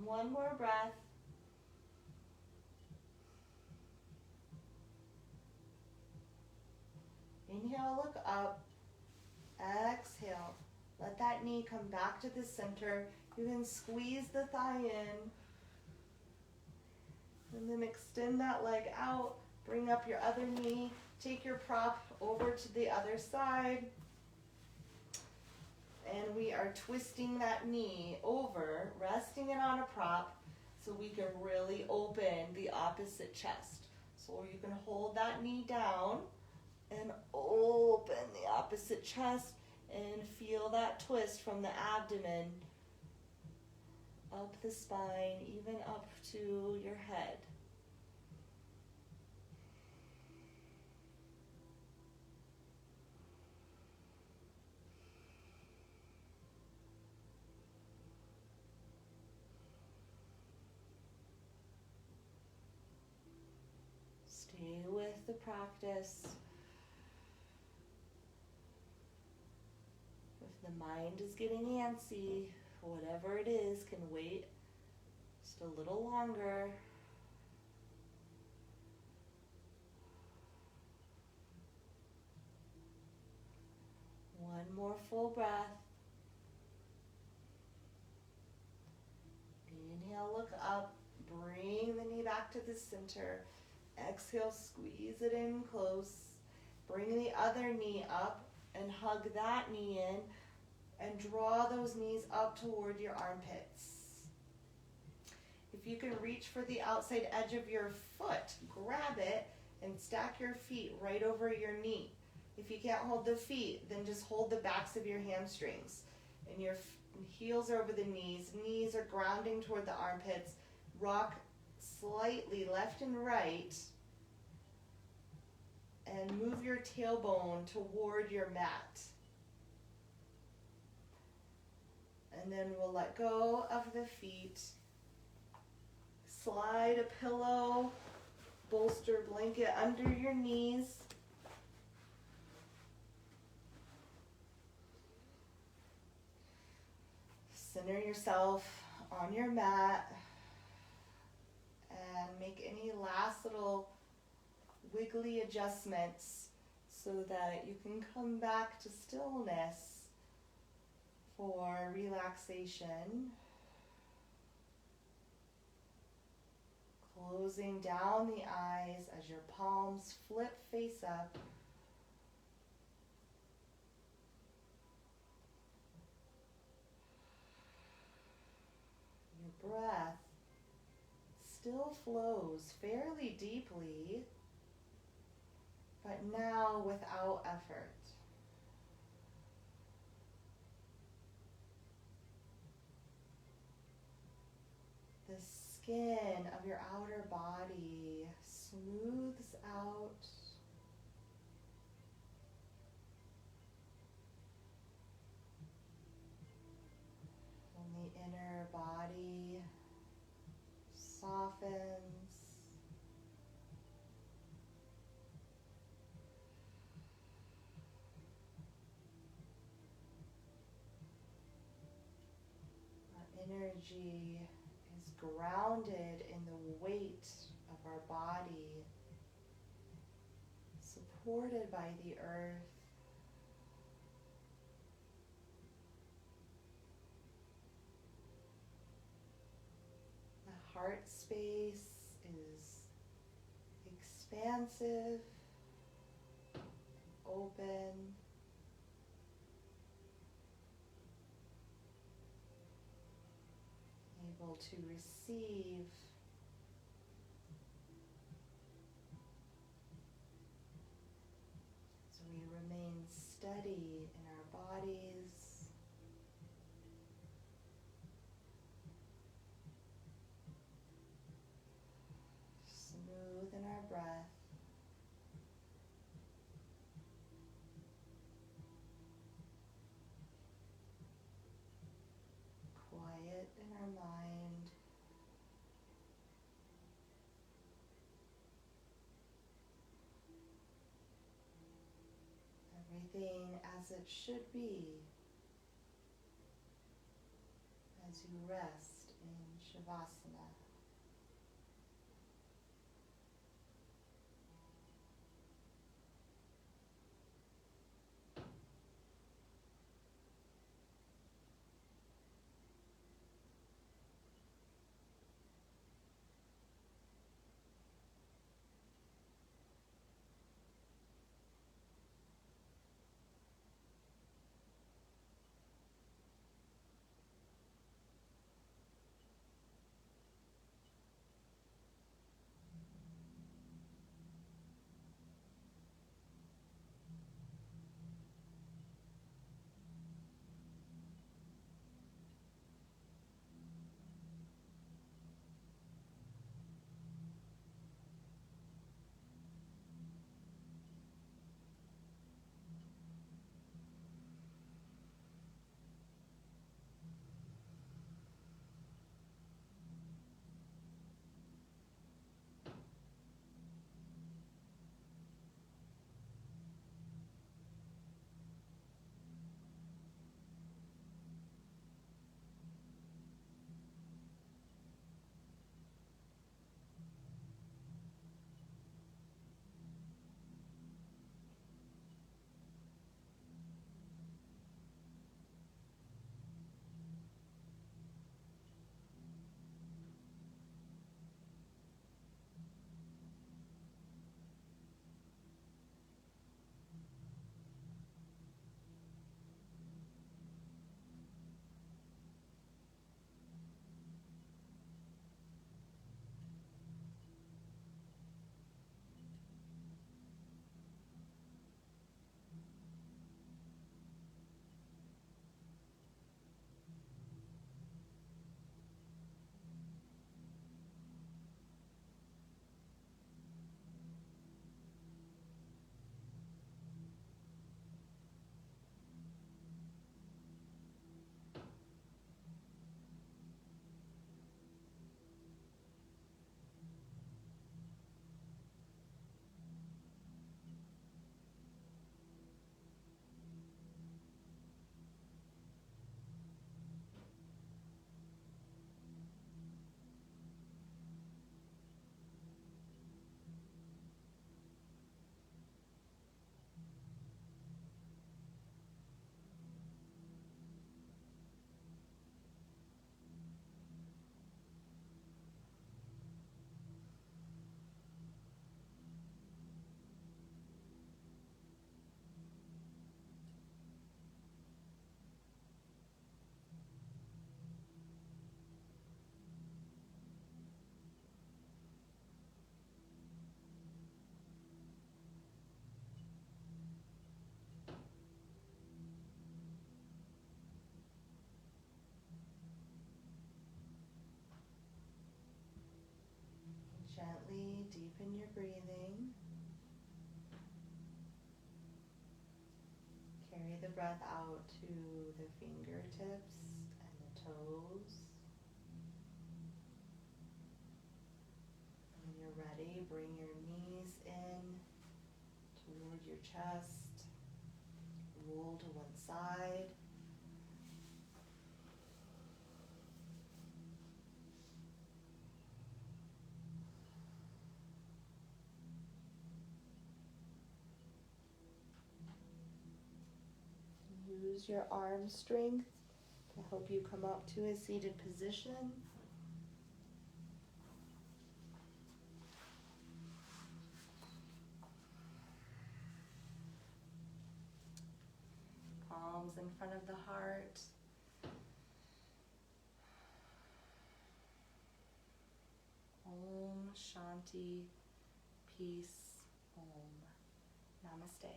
One more breath. Inhale, look up. Exhale. Let that knee come back to the center. You can squeeze the thigh in. And then extend that leg out. Bring up your other knee. Take your prop over to the other side. And we are twisting that knee over, resting it on a prop so we can really open the opposite chest. So you can hold that knee down and open the opposite chest and feel that twist from the abdomen up the spine, even up to your head. Stay with the practice. If the mind is getting antsy, whatever it is can wait just a little longer. One more full breath. Inhale, look up. Bring the knee back to the center. Exhale, squeeze it in close. Bring the other knee up and hug that knee in and draw those knees up toward your armpits. If you can reach for the outside edge of your foot, grab it and stack your feet right over your knee. If you can't hold the feet, then just hold the backs of your hamstrings. And your heels are over the knees. Knees are grounding toward the armpits. Rock slightly left and right, and move your tailbone toward your mat. And then we'll let go of the feet. Slide a pillow, bolster, blanket under your knees. Center yourself on your mat. And make any last little wiggly adjustments so that you can come back to stillness for relaxation. Closing down the eyes as your palms flip face up. Your breath still flows fairly deeply, but now without effort. The skin of your outer body smooths out. And the inner body softens. energy is grounded in the weight of our body, supported by the earth. The heart space is expansive, open. Able to receive as we remain steady in our bodies, smooth in our breath. Quiet in our mind. Everything as it should be as you rest in Shavasana. Gently deepen your breathing. Carry the breath out to the fingertips and the toes. When you're ready, bring your knees in toward your chest. Roll to one side. Use your arm strength to help you come up to a seated position. Palms in front of the heart. Om Shanti, peace, Om. Namaste.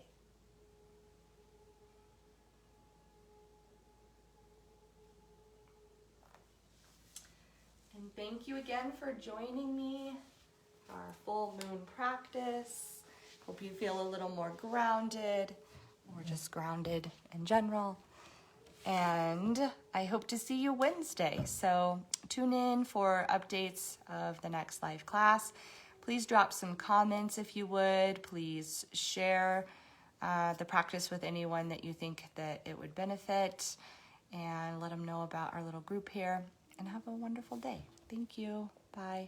And thank you again for joining me for our full moon practice. Hope you feel a little more grounded, or just grounded in general. And I hope to see you Wednesday. So tune in for updates of the next live class. Please drop some comments if you would. Please share the practice with anyone that you think that it would benefit, and let them know about our little group here. And have a wonderful day. Thank you. Bye.